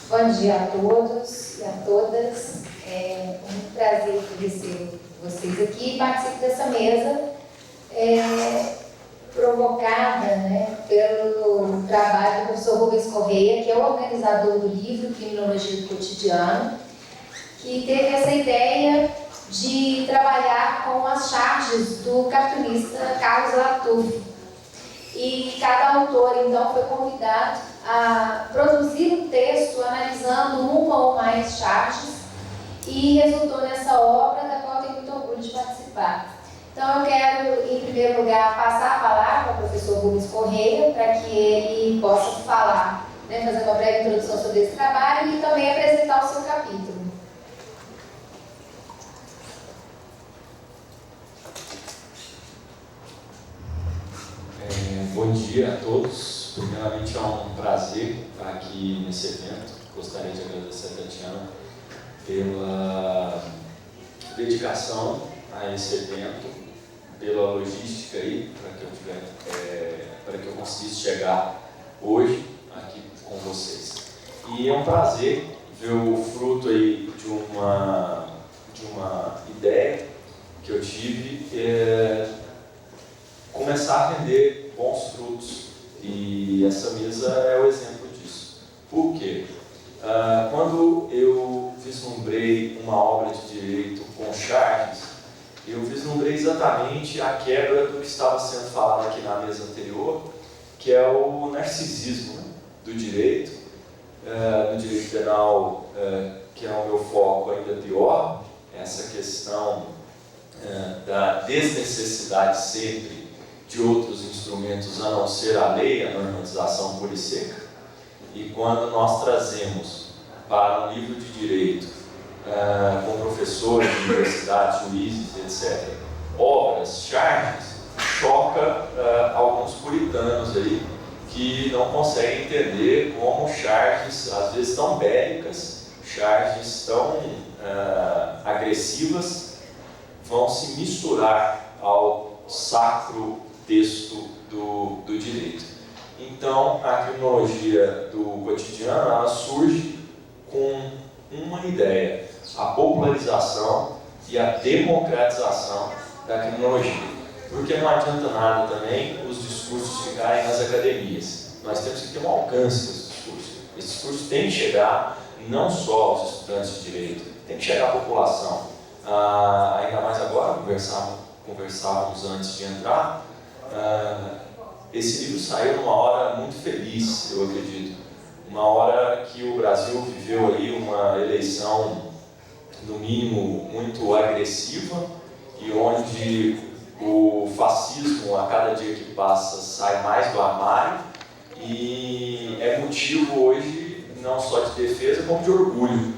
Bom dia a todos e a todas. É um prazer receber vocês aqui. Participo dessa mesa provocada, pelo trabalho do professor Rubens Correia, que é o organizador do livro Criminologia do Cotidiano, que teve essa ideia de trabalhar com as charges do cartunista Carlos Latuf. E cada autor, então, foi convidado a produzir um texto analisando uma ou mais charges e resultou nessa obra da qual eu tenho muito orgulho de participar. Então, eu quero, em primeiro lugar, passar a palavra ao professor Rubens Correia para que ele possa falar, fazer uma breve introdução sobre esse trabalho e também apresentar o seu capítulo. Bom dia a todos. Primeiramente, é um prazer estar aqui nesse evento. Gostaria de agradecer a Tatiana pela dedicação a esse evento, pela logística aí, para que eu conseguisse chegar hoje aqui com vocês. E é um prazer ver o fruto aí de uma ideia que eu tive, começar a render bons frutos, e essa mesa é o exemplo disso. Por quê? Quando eu vislumbrei uma obra de direito com charges, eu vislumbrei exatamente a quebra do que estava sendo falado aqui na mesa anterior, que é o narcisismo do direito, penal, que é o meu foco ainda pior, essa questão da desnecessidade sempre de outros instrumentos a não ser a lei, a normatização pura e seca. E quando nós trazemos para um livro de direito, com professores de universidades, juízes, etc., obras, charges, choca alguns puritanos aí que não conseguem entender como charges, às vezes tão bélicas, charges tão agressivas, vão se misturar ao sacro texto do direito. Então, a criminologia do cotidiano, ela surge com uma ideia: a popularização e a democratização da criminologia. Porque não adianta nada também os discursos ficarem nas academias. Nós temos que ter um alcance desse discurso. Esse discurso tem que chegar não só aos estudantes de direito, tem que chegar à população. Ainda mais agora, conversávamos antes de entrar, esse livro saiu numa hora muito feliz, eu acredito. Uma hora que o Brasil viveu aí uma eleição, no mínimo, muito agressiva, e onde o fascismo, a cada dia que passa, sai mais do armário, e é motivo hoje não só de defesa, como de orgulho.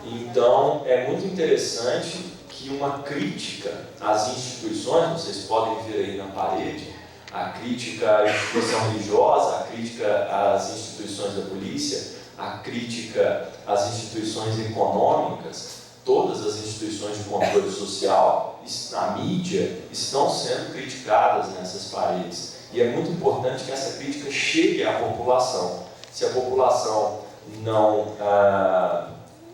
Então, é muito interessante que uma crítica às instituições, vocês podem ver aí na parede, a crítica à instituição religiosa, a crítica às instituições da polícia, a crítica às instituições econômicas, todas as instituições de controle social, a mídia, estão sendo criticadas nessas paredes. E é muito importante que essa crítica chegue à população. Se a população não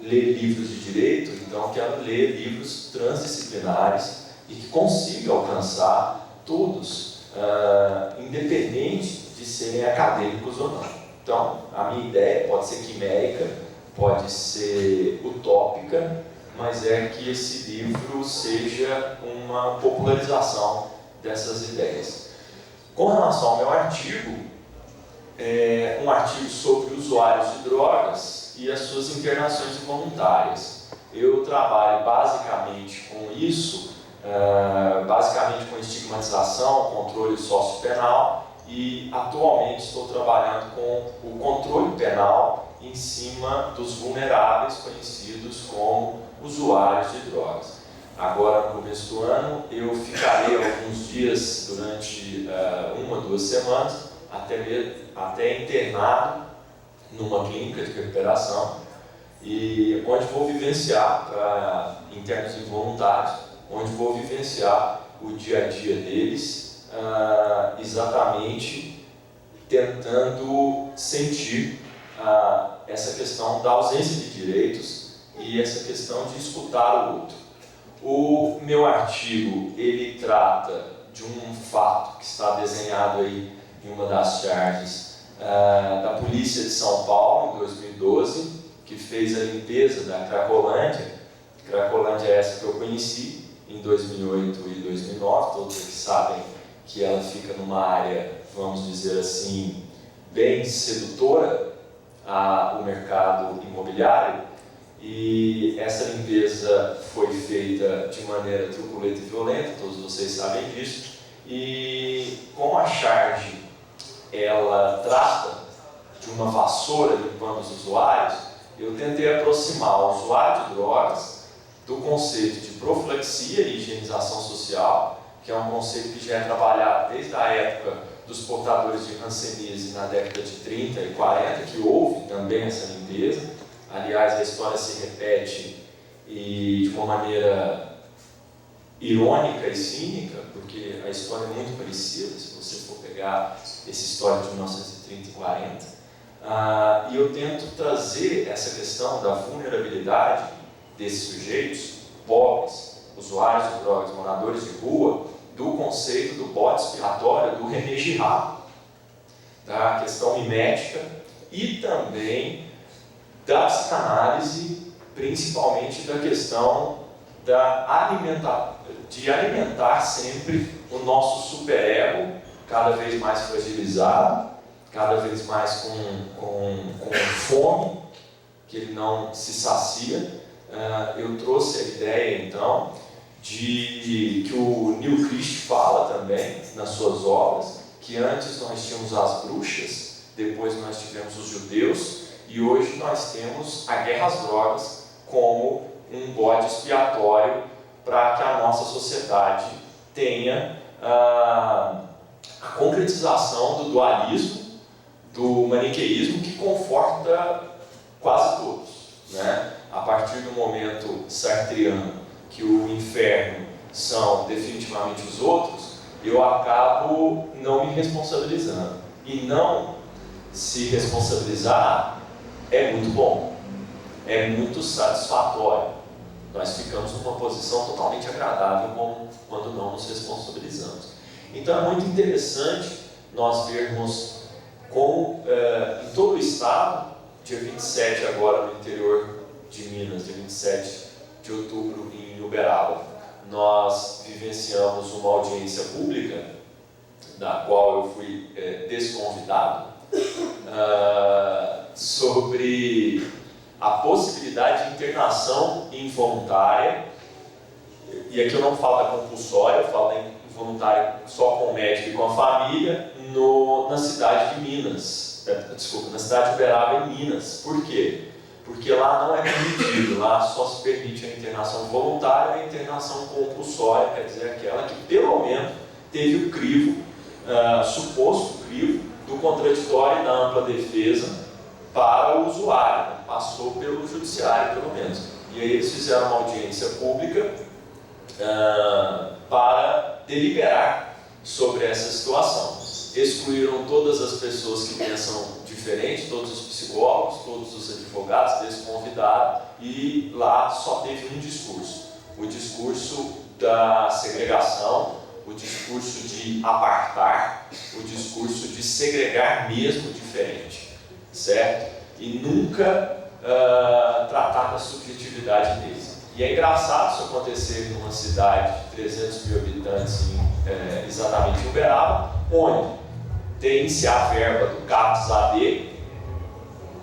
lê livros de direito, então que ela lê livros transdisciplinares e que consiga alcançar todos, independente de serem acadêmicos ou não. Então, a minha ideia pode ser quimérica, pode ser utópica, mas é que esse livro seja uma popularização dessas ideias. Com relação ao meu artigo, é um artigo sobre usuários de drogas e as suas internações involuntárias. Eu trabalho basicamente com isso, basicamente com estigmatização, controle sociopenal, e atualmente estou trabalhando com o controle penal em cima dos vulneráveis conhecidos como usuários de drogas. Agora, no começo do ano, eu ficarei alguns dias, durante 1 ou 2 semanas, até internado numa clínica de recuperação, e onde vou vivenciar, para internos involuntários, onde vou vivenciar o dia a dia deles, exatamente tentando sentir essa questão da ausência de direitos e essa questão de escutar o outro. O meu artigo, ele trata de um fato que está desenhado aí em uma das charges da Polícia de São Paulo, em 2012, que fez a limpeza da Cracolândia. Cracolândia é essa que eu conheci em 2008 e 2009, todos aqui sabem que ela fica numa área, vamos dizer assim, bem sedutora ao mercado imobiliário, e essa limpeza foi feita de maneira truculenta e violenta, todos vocês sabem disso, e como a charge ela trata de uma vassoura limpando os usuários, eu tentei aproximar o usuário de drogas do conceito de profilaxia e higienização social, que é um conceito que já é trabalhado desde a época dos portadores de hanseníase na década de 30 e 40, que houve também essa limpeza. Aliás, a história se repete e de uma maneira irônica e cínica, porque a história é muito parecida, se você for pegar essa história de 1930 e 40. E eu tento trazer essa questão da vulnerabilidade desses sujeitos pobres, usuários de drogas, moradores de rua, do conceito do bode expiatório, do René Girard, da questão mimética e também da psicanálise, principalmente da questão de alimentar sempre o nosso superego, cada vez mais fragilizado, cada vez mais com fome, que ele não se sacia. Eu trouxe a ideia, então, de que o Neil Christ fala também nas suas obras, que antes nós tínhamos as bruxas, depois nós tivemos os judeus, e hoje nós temos a guerra às drogas como um bode expiatório para que a nossa sociedade tenha a concretização do dualismo, do maniqueísmo, que conforta quase todos, né? A partir do momento sartreano que o inferno são definitivamente os outros, eu acabo não me responsabilizando. E não se responsabilizar é muito bom, é muito satisfatório. Nós ficamos numa posição totalmente agradável quando não nos responsabilizamos. Então é muito interessante nós vermos como em todo o estado, dia 27 agora no interior de Minas, dia 27 de outubro em Uberaba, nós vivenciamos uma audiência pública, da qual eu fui desconvidado, sobre a possibilidade de internação involuntária, e aqui eu não falo da compulsória, eu falo da involuntária só com o médico e com a família, na cidade de Minas, na cidade de Uberaba, em Minas. Por quê? Porque lá não é permitido, lá só se permite a internação voluntária e a internação compulsória, quer dizer, aquela que pelo menos teve o crivo, suposto crivo, do contraditório e da ampla defesa para o usuário, né? Passou pelo judiciário pelo menos. E aí eles fizeram uma audiência pública para deliberar sobre essa situação. Excluíram todas as pessoas que pensam diferente, todos os psicólogos, todos os advogados, desconvidaram, e lá só teve um discurso: o discurso da segregação, o discurso de apartar, o discurso de segregar mesmo diferente, certo? E nunca tratar da subjetividade deles. E é engraçado isso acontecer numa cidade de 300 mil habitantes, exatamente em Uberaba, onde tem-se a verba do CAPS-AD,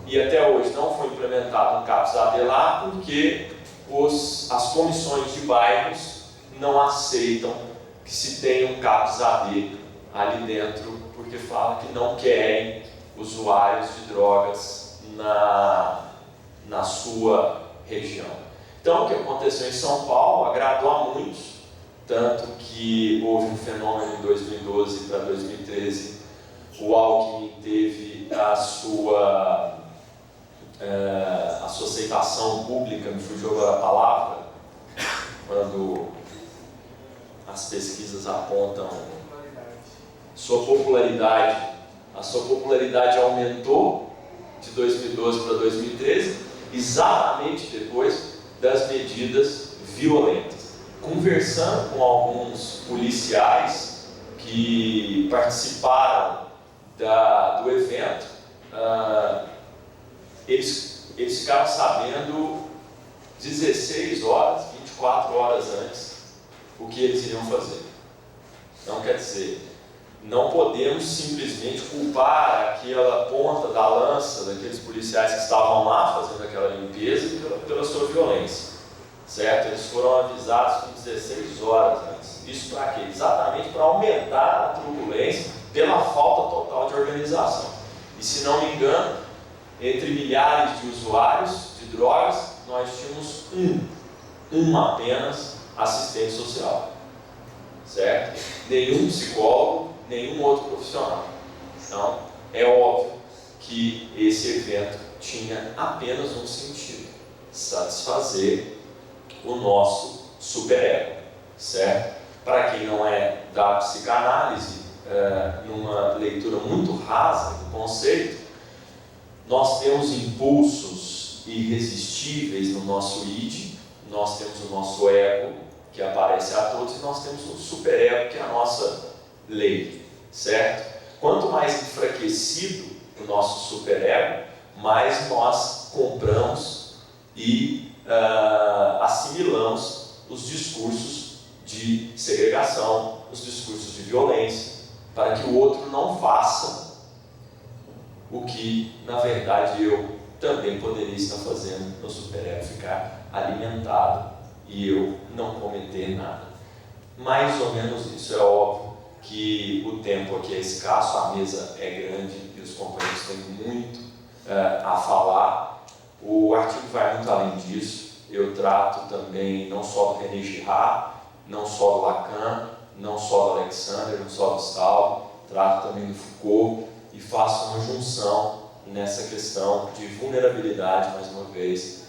e até hoje não foi implementado o CAPS-AD lá, porque as comissões de bairros não aceitam que se tenha um CAPS-AD ali dentro, porque falam que não querem usuários de drogas na sua região. Então, o que aconteceu em São Paulo agradou a muitos, tanto que houve um fenômeno em 2012 para 2013, o Alckmin teve a sua aceitação pública, me fugiu agora a palavra, quando as pesquisas apontam a sua popularidade aumentou de 2012 para 2013, exatamente depois das medidas violentas. Conversando com alguns policiais que participaram do evento, eles ficaram sabendo 16 horas, 24 horas antes, o que eles iriam fazer. Então, quer dizer, não podemos simplesmente culpar aquela ponta da lança daqueles policiais que estavam lá fazendo aquela limpeza pela sua violência, certo? Eles foram avisados com 16 horas antes. Isso para quê? Exatamente para aumentar a turbulência pela falta total de organização. E se não me engano, entre milhares de usuários de drogas, nós tínhamos um apenas assistente social, certo? Nenhum psicólogo, nenhum outro profissional. Então, é óbvio que esse evento tinha apenas um sentido: satisfazer o nosso superego, certo? Para quem não é da psicanálise, numa leitura muito rasa do conceito, nós temos impulsos irresistíveis no nosso id, nós temos o nosso ego, que aparece a todos, e nós temos o superego, que é a nossa lei, certo? Quanto mais enfraquecido o nosso superego, mais nós compramos e assimilamos os discursos de segregação, os discursos de violência, para que o outro não faça o que, na verdade, eu também poderia estar fazendo, meu superego ficar alimentado e eu não cometer nada. Mais ou menos isso. É óbvio que o tempo aqui é escasso, a mesa é grande e os companheiros têm muito a falar. O artigo vai muito além disso. Eu trato também não só do René Girard, não só do Lacan, não só do Alexander, não só do Stahl, trato também do Foucault e faço uma junção nessa questão de vulnerabilidade, mais uma vez,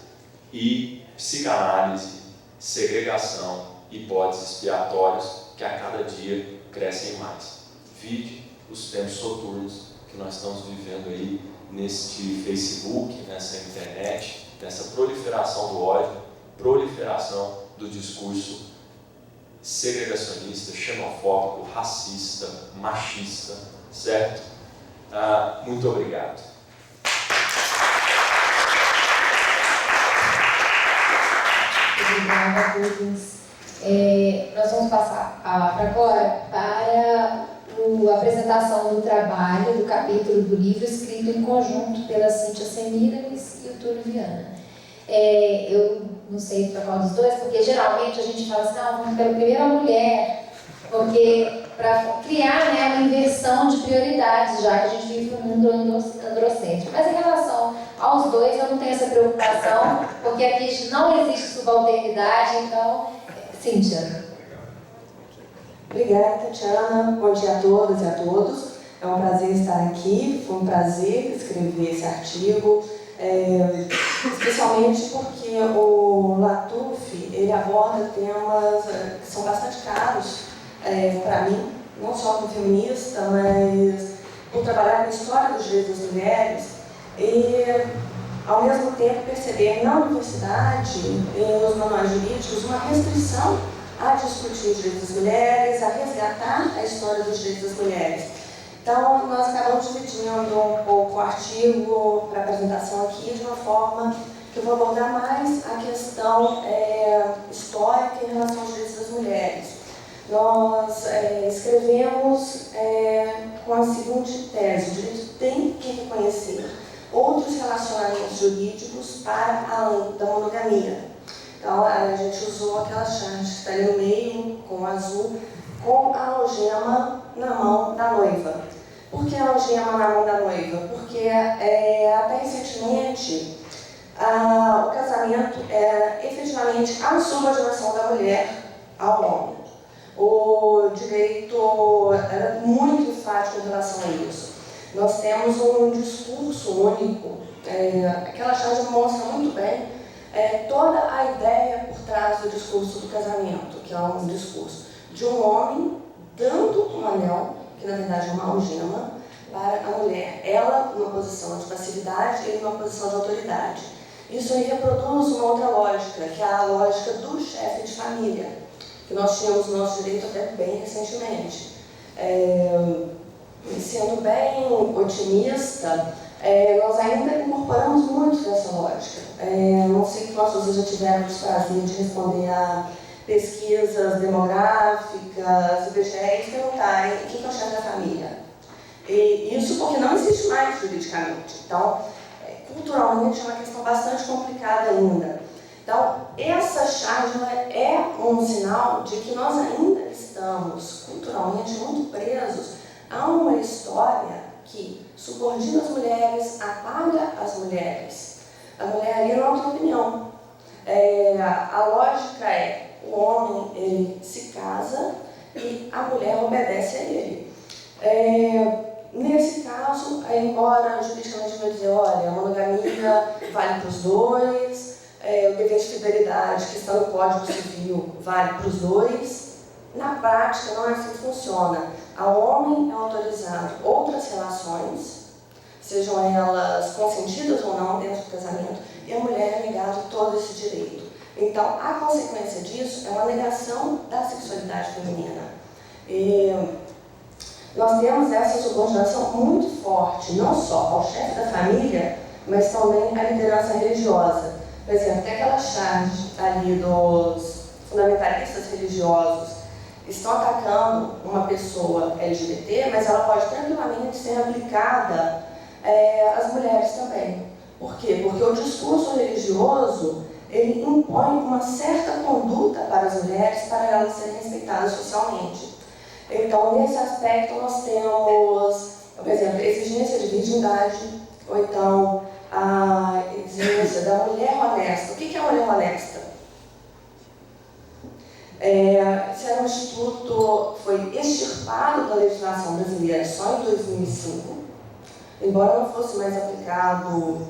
e psicanálise, segregação, hipóteses expiatórias que a cada dia crescem mais. Vide os tempos soturnos que nós estamos vivendo aí neste Facebook, nessa internet, nessa proliferação do ódio, proliferação do discurso segregacionista, xenofóbico, racista, machista, certo? Muito obrigado. Obrigada, Rubens. Nós vamos passar a palavra agora para a apresentação do trabalho, do capítulo do livro, escrito em conjunto pela Cíntia Semíramis e o Túlio Viana. Eu não sei para qual dos dois, porque geralmente a gente fala assim, não, vamos pela primeira mulher, porque para criar, né, uma inversão de prioridades, já que a gente vive um mundo androcêntrico. Mas em relação aos dois, eu não tenho essa preocupação, porque aqui não existe subalternidade, então, Cíntia. Obrigada, Tatiana. Bom dia a todas e a todos. É um prazer estar aqui, foi um prazer escrever esse artigo, especialmente porque o Latouff, ele aborda temas que são bastante caros para mim, não só como feminista, mas por trabalhar com a história dos direitos das mulheres e, ao mesmo tempo, perceber na universidade e nos manuais jurídicos uma restrição a discutir os direitos das mulheres, a resgatar a história dos direitos das mulheres. Então, nós acabamos dividindo um pouco o artigo para apresentação aqui de uma forma que eu vou abordar mais a questão histórica em relação aos direitos das mulheres. Nós escrevemos com a seguinte tese: o direito tem que reconhecer outros relacionamentos jurídicos para além da monogamia. Então, a gente usou aquela charte que está ali no meio, com azul, com a algema na mão da noiva. Por que a algema na mão da noiva? Porque até recentemente o casamento era efetivamente a subordinação da mulher ao homem. O direito era muito enfático em relação a isso. Nós temos um discurso único, aquela chave mostra muito bem toda a ideia por trás do discurso do casamento, que é um discurso de um homem dando um anel, que na verdade é uma algema, para a mulher. Ela numa posição de passividade, ele numa posição de autoridade. Isso aí reproduz uma outra lógica, que é a lógica do chefe de família, que nós tínhamos no nosso direito até bem recentemente. Sendo bem otimista, nós ainda incorporamos muito dessa lógica. Não sei quantos vocês já tiveram o prazer de responder a pesquisas demográficas, IBGE, e perguntarem quem é o chefe da família. E isso porque não existe mais juridicamente. Então, culturalmente é uma questão bastante complicada ainda. Então, essa charge é um sinal de que nós ainda estamos culturalmente muito presos a uma história que subordina as mulheres, apaga as mulheres. A mulher ali não tem opinião. A lógica é: o homem ele se casa e a mulher obedece a ele. Nesse caso, embora juridicamente vai dizer, olha, a monogamia vale para os dois, o dever de fidelidade que está no Código Civil vale para os dois, na prática não é assim que funciona. Ao homem é autorizado outras relações, sejam elas consentidas ou não dentro do casamento, e a mulher é negada todo esse direito. Então, a consequência disso é uma negação da sexualidade feminina. Nós temos essa subordinação muito forte, não só ao chefe da família, mas também à liderança religiosa. Por exemplo, tem aquela charge ali dos fundamentalistas religiosos que estão atacando uma pessoa LGBT, mas ela pode tranquilamente ser aplicada às mulheres também. Por quê? Porque o discurso religioso ele impõe uma certa conduta para as mulheres para elas serem respeitadas socialmente. Então, nesse aspecto, nós temos, por exemplo, a exigência de virgindade, ou então a exigência da mulher honesta. O que é a mulher honesta? Esse era um instituto que foi extirpado da legislação brasileira só em 2005, embora não fosse mais aplicado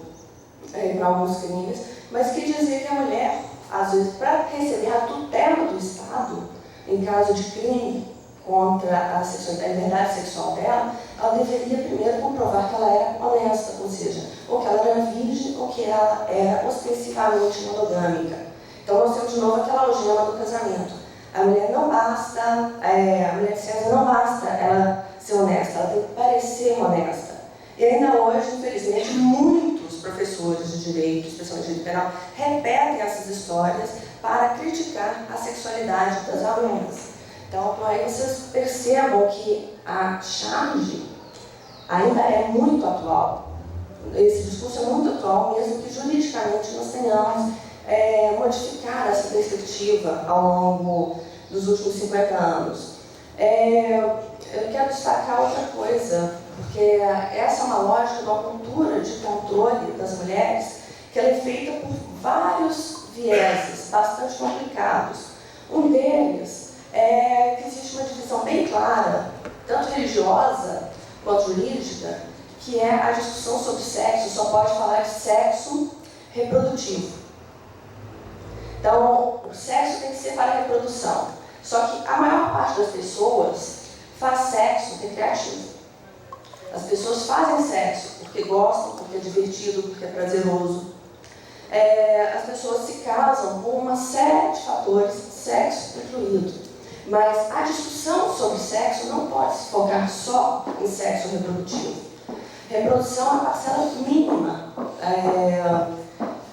para alguns crimes, mas que dizia que a mulher, às vezes, para receber a tutela do Estado, em caso de crime contra a liberdade sexual dela, ela deveria primeiro comprovar que ela era honesta, ou seja, ou que ela era virgem ou que ela era ostensivamente monogâmica. Então nós temos de novo aquela algema do casamento. A mulher não basta, a mulher de César não basta ela ser honesta, ela tem que parecer honesta. E ainda hoje, infelizmente, muitos professores de direito, especialmente de direito penal, repetem essas histórias para criticar a sexualidade das alunas. Então, aí vocês percebam que a charge ainda é muito atual. Esse discurso é muito atual, mesmo que juridicamente nós tenhamos modificado essa perspectiva ao longo dos últimos 50 anos. Eu quero destacar outra coisa, porque essa é uma lógica de uma cultura de controle das mulheres que ela é feita por vários vieses bastante complicados. Um deles é que existe uma divisão bem clara, tanto religiosa quanto jurídica, que é a discussão sobre sexo, só pode falar de sexo reprodutivo. Então, o sexo tem que ser para a reprodução. Só que a maior parte das pessoas faz sexo recreativo. As pessoas fazem sexo porque gostam, porque é divertido, porque é prazeroso. As pessoas se casam por uma série de fatores, sexo incluído. Mas a discussão sobre sexo não pode se focar só em sexo reprodutivo. Reprodução é uma parcela mínima.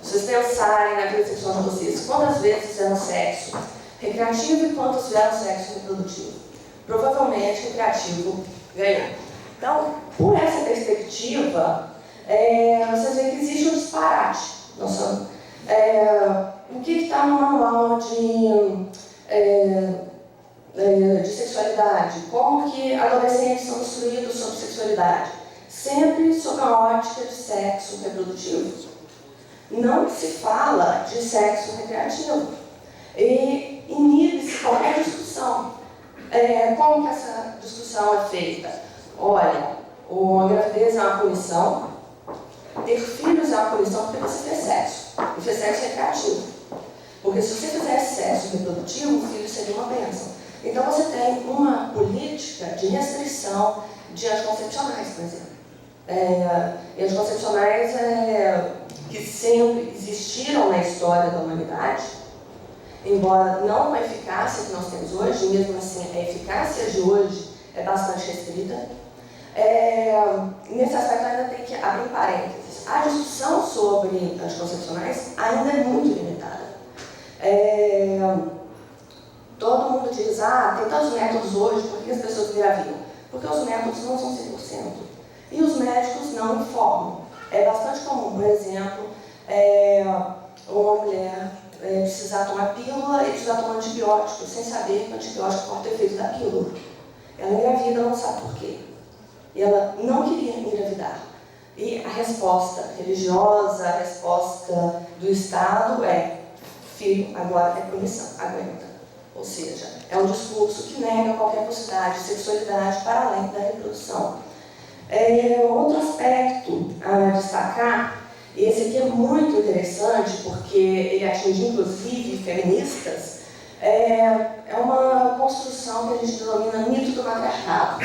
Se vocês pensarem na vida sexual de vocês, quantas vezes fizeram sexo recreativo e quantas fizeram sexo reprodutivo? Provavelmente recreativo ganhou. Então, por essa perspectiva, vocês veem que existe um disparate. O que está no manual de sexualidade? Como que adolescentes são instruídos sobre sexualidade? Sempre sob a ótica de sexo reprodutivo. Não se fala de sexo recreativo. E inibe-se qualquer discussão. Como que essa discussão é feita? Olha, a gravidez é uma punição, ter filhos é uma punição porque você fez sexo. E fez sexo recreativo. Porque se você fizesse sexo reprodutivo, o filho seria uma bênção. Então você tem uma política de restrição, de anticoncepcionais, por exemplo. Anticoncepcionais que sempre existiram na história da humanidade, embora não com a eficácia que nós temos hoje, mesmo assim a eficácia de hoje é bastante restrita. Nesse aspecto ainda tem que abrir parênteses. A discussão sobre anticoncepcionais ainda é muito limitada. Todo mundo diz, tem tantos métodos hoje, por que as pessoas engravidam? Porque os métodos não são 100%. E os médicos não informam. É bastante comum, por exemplo, uma mulher precisar tomar pílula e precisar tomar antibiótico, sem saber que o antibiótico pode ter efeito da pílula. Ela engravida, não sabe por quê. E ela não queria engravidar. E a resposta religiosa, a resposta do Estado é: filho, agora é punição, aguenta. Ou seja, é um discurso que nega qualquer possibilidade de sexualidade para além da reprodução. Outro aspecto a destacar, esse aqui é muito interessante porque ele atinge inclusive feministas, é uma construção que a gente denomina mito do matriarcado.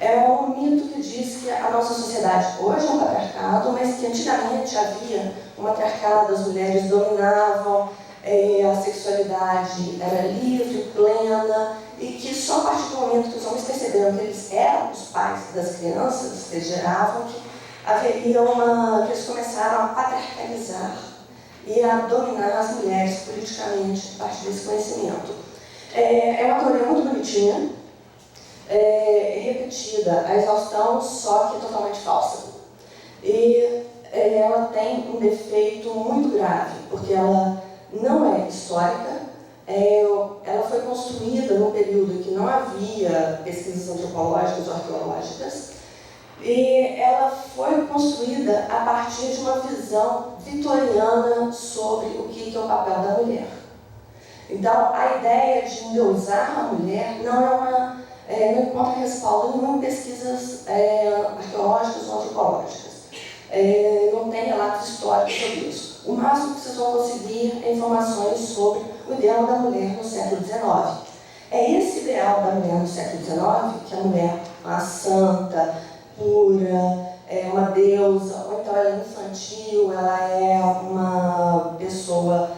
É um mito que diz que a nossa sociedade hoje é um patriarcado, mas que antigamente havia um matriarcado, as mulheres dominavam, a sexualidade era livre, plena, e que só a partir do momento que os homens perceberam que eles eram os pais das crianças, eles geravam, que haveria que eles começaram a patriarcalizar e a dominar as mulheres politicamente a partir desse conhecimento. É uma teoria muito bonitinha, repetida a exaustão, só que totalmente falsa. E ela tem um defeito muito grave, porque ela não é histórica, ela foi construída num período em que não havia pesquisas antropológicas ou arqueológicas, e ela foi construída a partir de uma visão vitoriana sobre o que é o papel da mulher. Então, a ideia de endeusar a mulher não encontra respaldo em pesquisas arqueológicas ou antropológicas. Não tem relatos históricos sobre isso. O máximo que vocês vão conseguir é informações sobre o ideal da mulher no século XIX. É esse ideal da mulher no século XIX, que a mulher é uma santa, pura, é uma deusa, ou então ela é infantil, ela é uma pessoa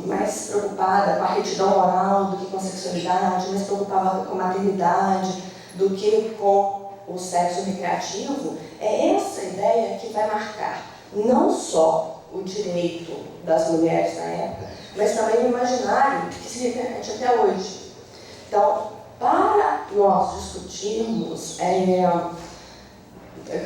mais preocupada com a retidão moral do que com a sexualidade, mais preocupada com a maternidade do que com o sexo recreativo. É essa ideia que vai marcar não só o direito das mulheres na época, mas também o imaginário que se repete até hoje. Então, para nós discutirmos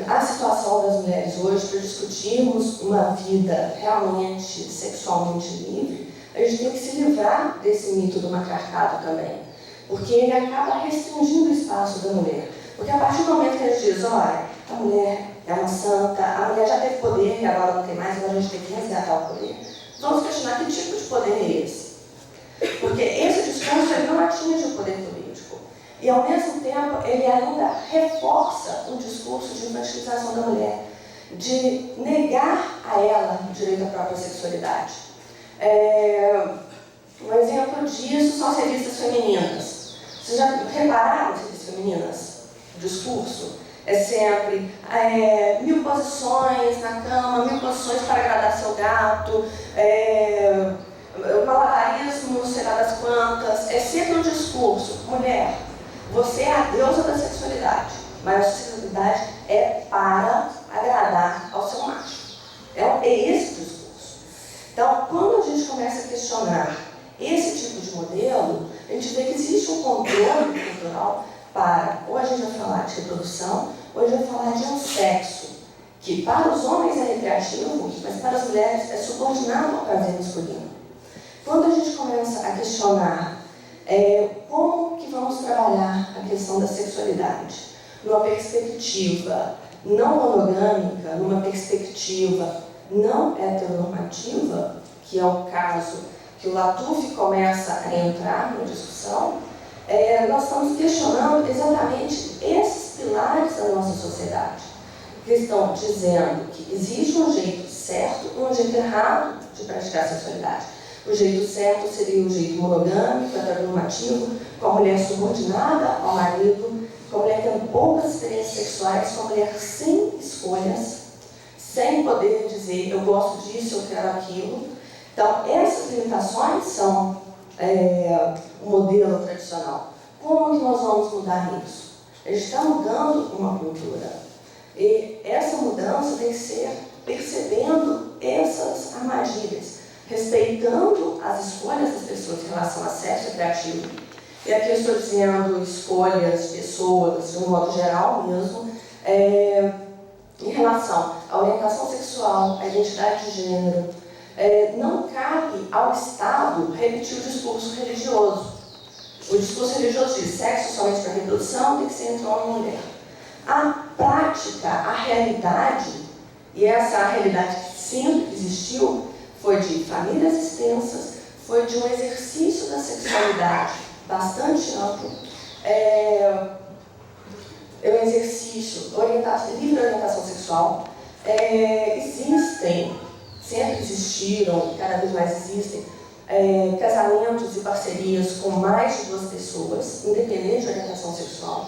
a situação das mulheres hoje, para discutirmos uma vida realmente sexualmente livre, a gente tem que se livrar desse mito do matriarcado também, porque ele acaba restringindo o espaço da mulher. Porque a partir do momento que a gente diz, olha, a mulher é uma santa, a mulher já teve poder e agora não tem mais, agora a gente tem que resgatar o poder, vamos questionar que tipo de poder é esse. Porque esse discurso ele não atinge o poder político. E, ao mesmo tempo, ele ainda reforça um discurso de infantilização da mulher, de negar a ela o direito à própria sexualidade. Um exemplo disso são as revistas femininas. Vocês já repararam as revistas femininas? O discurso é sempre 1000 posições na cama, 1000 posições para agradar seu gato, malabarismo, sei lá das quantas. É sempre um discurso: mulher, você é a deusa da sexualidade, mas a sexualidade é para agradar ao seu macho. É esse o discurso. Então, quando a gente começa a questionar esse tipo de modelo, a gente vê que existe um controle cultural para, ou a gente vai falar de reprodução, ou a gente vai falar de um sexo que para os homens é recreativo, mas para as mulheres é subordinado ao prazer masculino. Quando a gente começa a questionar como que vamos trabalhar a questão da sexualidade numa perspectiva não monogâmica, numa perspectiva não heteronormativa, que é o caso que o Latoufi começa a entrar na discussão, nós estamos questionando exatamente esses pilares da nossa sociedade, que estão dizendo que existe um jeito certo e um jeito errado de praticar a sexualidade. O jeito certo seria o jeito monogâmico, heteronormativo, com a mulher subordinada ao marido, com a mulher tendo poucas experiências sexuais, com a mulher sem escolhas, sem poder dizer eu gosto disso, eu quero aquilo. Então, essas limitações são o modelo tradicional. Como que nós vamos mudar isso? A gente está mudando uma cultura. E essa mudança tem que ser percebendo essas armadilhas, respeitando as escolhas das pessoas em relação a sexo criativo. E aqui eu estou dizendo escolhas, pessoas, de um modo geral mesmo, em relação à orientação sexual, à identidade de gênero. Não cabe ao Estado repetir o discurso religioso. O discurso religioso diz sexo somente para reprodução, tem que ser entre homem e mulher. A prática, a realidade, e essa realidade que sempre existiu, foi de famílias extensas, foi de um exercício da sexualidade bastante amplo, um exercício livre orientação sexual. Existem, sempre existiram, cada vez mais existem, casamentos e parcerias com mais de 2 pessoas, independente de orientação sexual.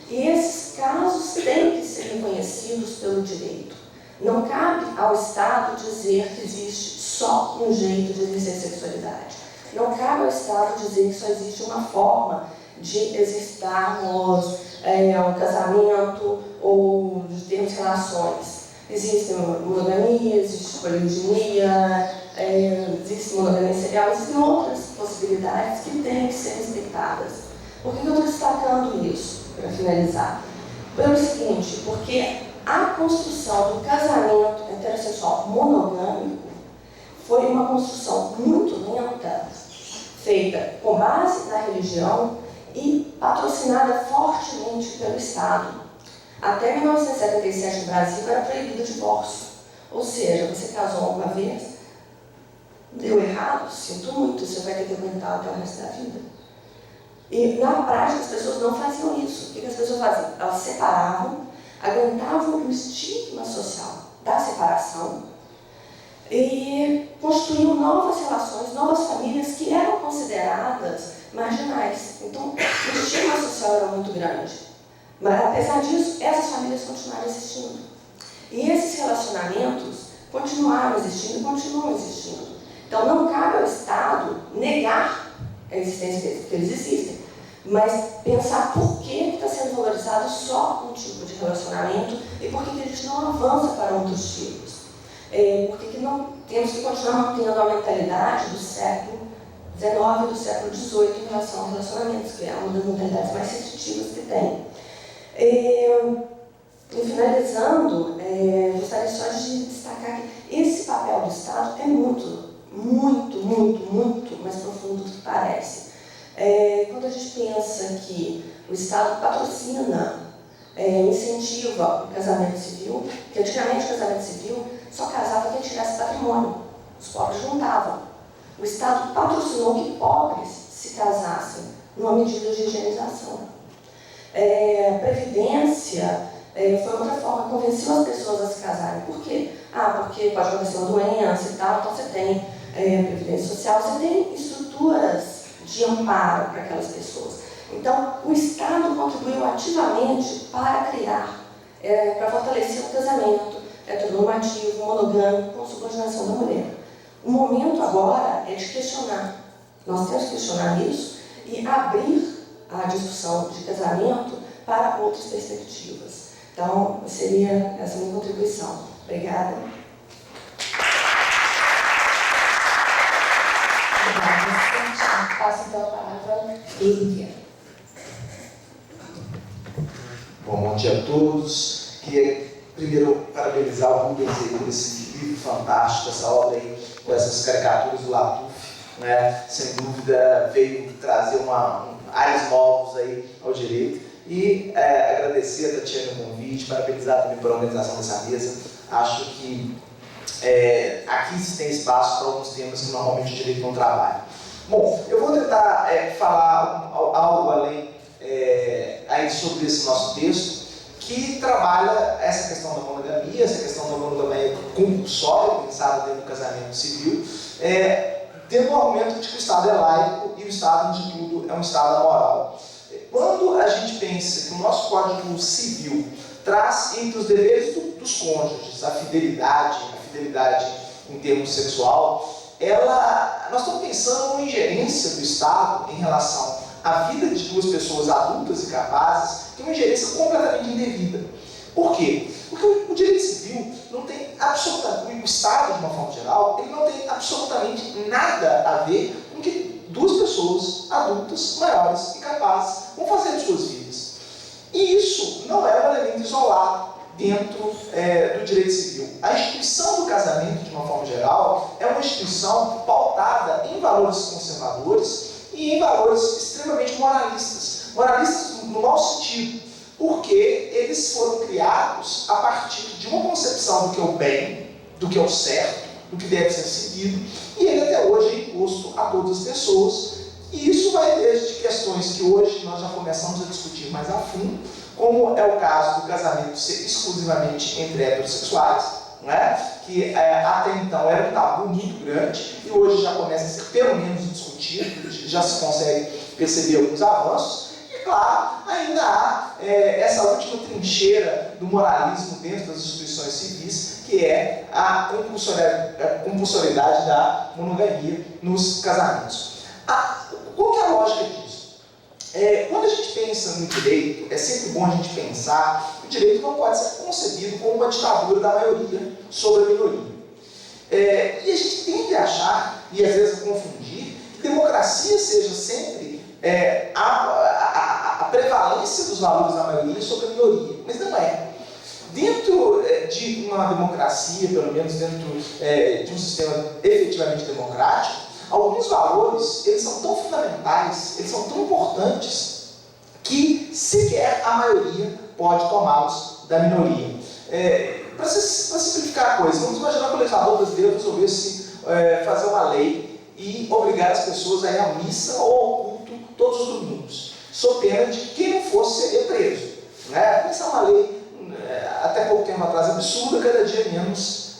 E esses casos têm que ser reconhecidos pelo direito. Não cabe ao Estado dizer que existe só um jeito de exercer sexualidade. Não cabe ao Estado dizer que só existe uma forma de exercitarmos um casamento ou de termos relações. Existe monogamia, existe poliginia, existe monogamia serial, existem outras possibilidades que têm que ser respeitadas. Por que eu estou destacando isso, para finalizar? Pelo seguinte, porque a construção do casamento heterossexual monogâmico foi uma construção muito lenta, feita com base na religião e patrocinada fortemente pelo Estado. Até 1977 no Brasil era proibido o divórcio. Ou seja, você casou uma vez, deu errado, sinto muito, você vai ter que aguentar até o resto da vida. E na prática as pessoas não faziam isso. O que as pessoas faziam? Elas separavam, aguentavam o estigma social da separação e construíam novas relações, novas famílias que eram consideradas marginais. Então, o estigma social era muito grande. Mas, apesar disso, essas famílias continuaram existindo. E esses relacionamentos continuaram existindo e continuam existindo. Então, não cabe ao Estado negar a existência deles, porque eles existem, mas pensar por que está sendo valorizado só um tipo de relacionamento e por que a gente não avança para outros tipos. Por que não temos que continuar mantendo a mentalidade do século XIX e do século XVIII em relação aos relacionamentos, que é uma das mentalidades mais restritivas que tem. E finalizando, gostaria só de destacar que esse papel do Estado é muito mais profundo do que parece. Quando a gente pensa que o Estado patrocina, incentiva o casamento civil, que antigamente o casamento civil só casava quem tivesse patrimônio, os pobres juntavam. O Estado patrocinou que pobres se casassem numa medida de higienização. Previdência foi outra forma, convenceu as pessoas a se casarem. Por quê? Porque pode acontecer uma doença e tal, então você tem previdência social, você tem estruturas de amparo para aquelas pessoas. Então, o Estado contribuiu ativamente para criar, para fortalecer o casamento heteronormativo, monogâmico, com subordinação da mulher. O momento agora é de questionar. Nós temos que questionar isso e abrir a discussão de casamento para outras perspectivas. Então, seria essa minha contribuição. Obrigada. Obrigada. Passo então a palavra à Lívia. Bom dia a todos. Queria primeiro parabenizar o Rubens por esse livro fantástico, essa obra aí, com essas caricaturas do Latuf, né? Sem dúvida veio trazer áreas novos aí ao direito. E agradecer a Tatiana o convite, parabenizar também pela organização dessa mesa. Acho que aqui se tem espaço para alguns temas que normalmente o direito não trabalha. Bom, eu vou tentar falar algo além aí sobre esse nosso texto, que trabalha essa questão da monogamia, essa questão da monogamia compulsória, pensada dentro do casamento civil, tendo o argumento de que o Estado é laico e o Estado, de tudo, é um Estado amoral. quando a gente pensa que o nosso Código Civil traz entre os deveres dos cônjuges a fidelidade em termos sexual, nós estamos pensando numa ingerência do Estado em relação à vida de duas pessoas adultas e capazes, que é uma ingerência completamente indevida. Por quê? Porque o direito civil não tem absolutamente, o Estado, de uma forma geral, ele não tem absolutamente nada a ver com o que duas pessoas adultas, maiores e capazes vão fazer de suas vidas. E isso não é um elemento isolado dentro do direito civil. A instituição do casamento, de uma forma geral, é uma instituição pautada em valores conservadores e em valores extremamente moralistas. Moralistas no mau sentido, porque eles foram criados a partir de uma concepção do que é o bem, do que é o certo, do que deve ser seguido, e ele até hoje é imposto a todas as pessoas. E isso vai desde questões que hoje nós já começamos a discutir mais a fundo, como é o caso do casamento ser exclusivamente entre heterossexuais, né? Que até então era um tabu muito grande e hoje já começa a ser pelo menos discutido, já se consegue perceber alguns avanços. E claro, ainda há essa última trincheira do moralismo dentro das instituições civis, que é a compulsoriedade da monogamia nos casamentos. Qual que é a lógica disso? Quando a gente pensa no direito, é sempre bom a gente pensar que o direito não pode ser concebido como uma ditadura da maioria sobre a minoria. E a gente tende a achar, e às vezes a confundir, que democracia seja sempre a prevalência dos valores da maioria sobre a minoria, mas não é. Dentro de uma democracia, pelo menos dentro de um sistema efetivamente democrático, alguns valores, eles são tão fundamentais, eles são tão importantes, que sequer a maioria pode tomá-los da minoria. Para simplificar a coisa, vamos imaginar que o legislador brasileiro resolvesse fazer uma lei e obrigar as pessoas a ir à missa ou ao culto todos os domingos, sob pena de que quem não fosse seria preso. Essa é uma lei, até pouco tempo atrás, absurda, cada dia menos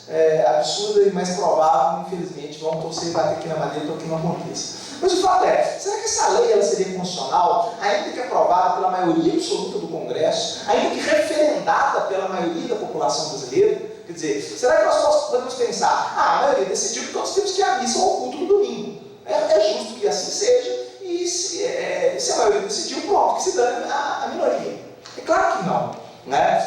absurda e mais provável, infelizmente. Vamos torcer e bater aqui na madeira para que não aconteça. Mas o fato é, será que essa lei ela seria constitucional, ainda que aprovada pela maioria absoluta do Congresso, ainda que referendada pela maioria da população brasileira? Quer dizer, será que nós podemos pensar, a maioria decidiu que todos temos que ir à missa ou ao culto no domingo? É justo que assim seja, e se a maioria decidiu, pronto, que se dane a minoria. É claro que não.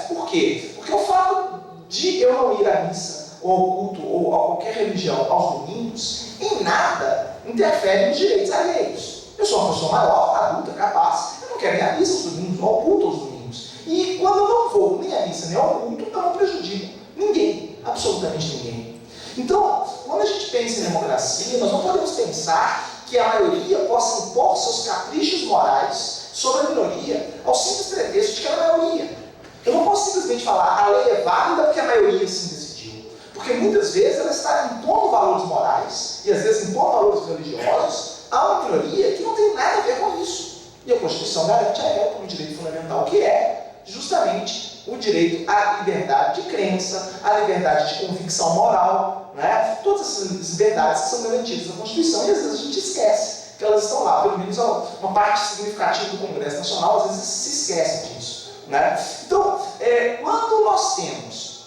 Por quê? Porque o fato de eu não ir à missa, ou ao culto, ou a qualquer religião aos domingos, em nada interfere nos direitos alheios. Eu sou uma pessoa maior, adulta, capaz, eu não quero ir à missa aos domingos, ou ao culto aos domingos. E quando eu não vou nem à missa nem ao culto, eu não prejudico ninguém, absolutamente ninguém. Então, quando a gente pensa em democracia, nós não podemos pensar que a maioria possa impor seus caprichos morais sobre a minoria ao simples pretexto de que ela é a maioria. Eu não posso simplesmente falar a lei é válida porque a maioria assim decidiu. Porque muitas vezes ela está impondo valores morais e às vezes impondo valores religiosos a uma minoria que não tem nada a ver com isso. E a Constituição garante a ela como direito fundamental, que é justamente o direito à liberdade de crença, à liberdade de convicção moral, todas essas liberdades que são garantidas na Constituição e às vezes a gente esquece que elas estão lá. Pelo menos uma parte significativa do Congresso Nacional às vezes se esquece disso. Então, quando nós temos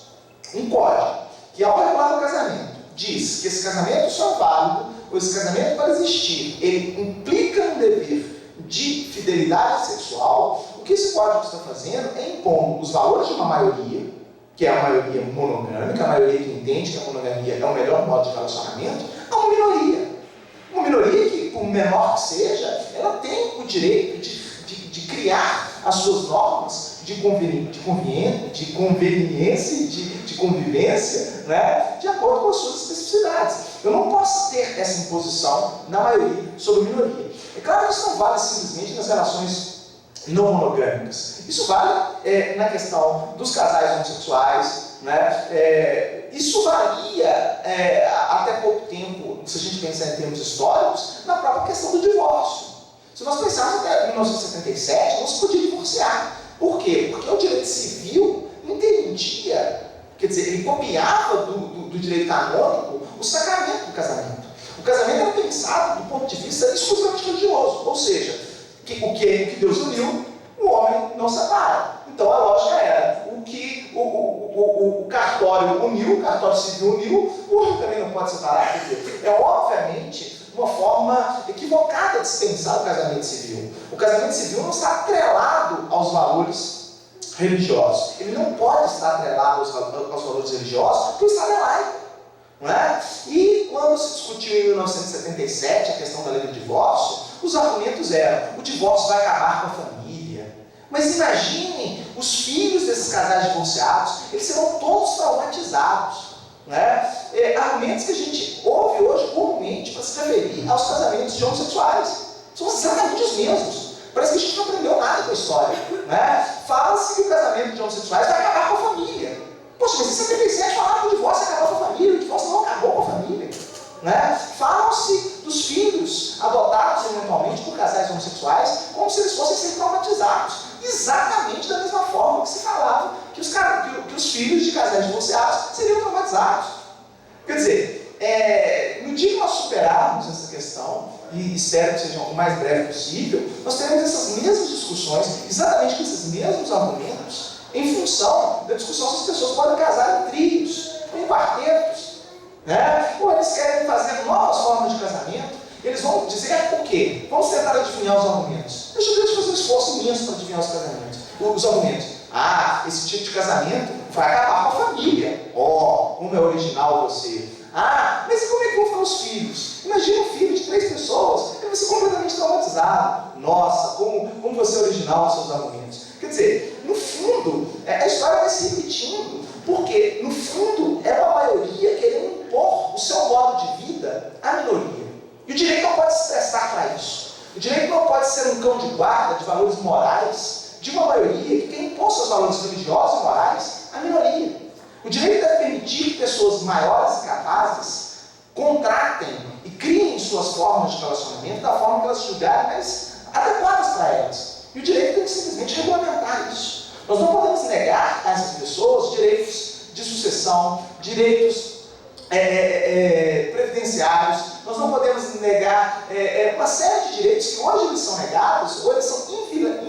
um código que, ao regular o casamento, diz que esse casamento só é válido, ou esse casamento, para existir, ele implica um dever de fidelidade sexual, o que esse código está fazendo é impor os valores de uma maioria, que é a maioria monogâmica, a maioria que entende que a monogamia é o melhor modo de relacionamento, a uma minoria. Uma minoria que, por menor que seja, ela tem o direito de criar as suas normas de conveniência e de convivência, de acordo com as suas especificidades. Eu não posso ter essa imposição da maioria sobre a minoria. É claro que isso não vale simplesmente nas relações não monogâmicas. Isso vale na questão dos casais homossexuais, isso valia até pouco tempo, se a gente pensar em termos históricos, na própria questão do divórcio. Se nós pensarmos até 1977, não se podia divorciar. Por quê? Porque o direito civil entendia, quer dizer, ele copiava do direito canônico o sacramento do casamento. O casamento era pensado do ponto de vista exclusivamente religioso, ou seja, o que Deus uniu, o homem não separa. Então a lógica era, o que o cartório uniu, o cartório civil uniu, o homem também não pode separar. Quer dizer, é obviamente uma forma equivocada de se pensar o casamento civil. O casamento civil não está atrelado aos valores religiosos. Ele não pode estar atrelado aos valores religiosos porque o Estado é laico. Não é? E quando se discutiu em 1977 a questão da lei do divórcio, os argumentos eram: o divórcio vai acabar com a família. Mas imaginem, os filhos desses casais divorciados, eles serão todos traumatizados. Né? Argumentos que a gente ouve hoje comumente para se referir aos casamentos de homossexuais. São exatamente os mesmos. Parece que a gente não aprendeu nada com a história. Né? Fala-se que o casamento de homossexuais vai acabar com a família. Poxa, mas em 77 falaram que o divórcio acabou com a família, o divórcio não acabou com a família. Né? Falam-se dos filhos adotados eventualmente por casais homossexuais como se eles fossem ser traumatizados. Exatamente da mesma forma que se falava que os filhos de casais divorciados seriam traumatizados. Quer dizer, no dia que nós superarmos essa questão, e espero que seja o mais breve possível, nós teremos essas mesmas discussões, exatamente com esses mesmos argumentos, em função da discussão se as pessoas podem casar em trios, em quartetos, né? Ou eles querem fazer novas formas de casamento, eles vão dizer o quê? Vamos tentar adivinhar os argumentos. Deixa Deus fazer um esforço imenso para adivinhar os argumentos. Ah, esse tipo de casamento vai acabar com a família. Como é original você. Ah, mas como é que vão ficar os filhos? Imagina um filho de 3 pessoas, ele vai ser completamente traumatizado. Nossa, como você é original nos seus argumentos. Quer dizer, no fundo, a história vai se repetindo, porque, no fundo, é uma maioria querendo impor o seu modo de vida à minoria. E o direito não pode se prestar para isso. O direito não pode ser um cão de guarda de valores morais de uma maioria que quer impor seus valores religiosos e morais à minoria. O direito deve permitir que pessoas maiores e capazes contratem e criem suas formas de relacionamento da forma que elas julgarem mais adequadas para elas. E o direito tem que simplesmente regulamentar isso. Nós não podemos negar a essas pessoas direitos de sucessão, direitos previdenciários, nós não podemos negar uma série de direitos que hoje eles são negados, ou eles são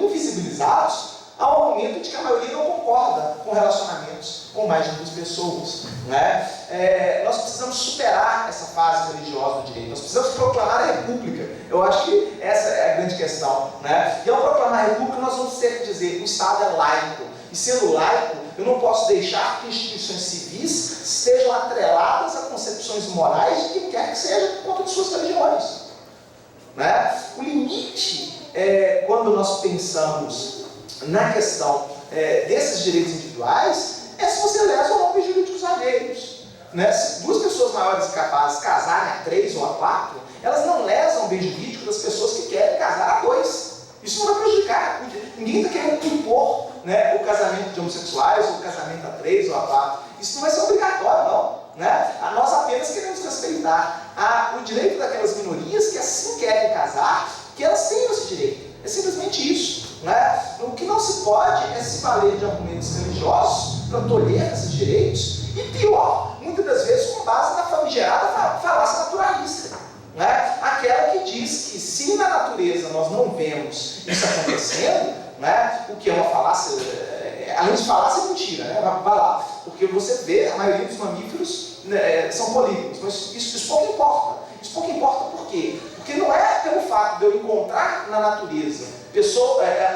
invisibilizados, ao momento de que a maioria não concorda com relacionamentos com mais de 2 pessoas. Né? Nós precisamos superar essa fase religiosa do direito, nós precisamos proclamar a República. Eu acho que essa é a grande questão. Né? E ao proclamar a República, nós vamos ter que dizer: o Estado é laico, e sendo laico, eu não posso deixar que instituições civis estejam atreladas a concepções morais de quem quer que seja contra de suas religiões. Né? O limite, quando nós pensamos na questão desses direitos individuais, é se você lesa ou não bens jurídicos alheios. Né? Se 2 pessoas maiores e capazes casarem a 3 ou a 4, elas não lesam o bem jurídico das pessoas que querem casar a 2. Isso não vai prejudicar. Ninguém está querendo impor, né, o casamento de homossexuais, ou o casamento a 3 ou a 4. Isso não vai ser obrigatório, não. Né? Nós apenas queremos respeitar o direito daquelas minorias que assim querem casar, que elas tenham esse direito. É simplesmente isso. Né? O que não se pode é se valer de argumentos religiosos para tolher esses direitos, e pior, muitas das vezes com base na famigerada falácia naturalista. Né? Aquela que diz que se na natureza nós não vemos isso acontecendo, né? O que é uma falácia, além de falácia, é mentira, né? Vai lá, porque você vê, a maioria dos mamíferos, né, são polígamos, mas isso pouco importa. Isso pouco importa por quê? Porque não é pelo fato de eu encontrar na natureza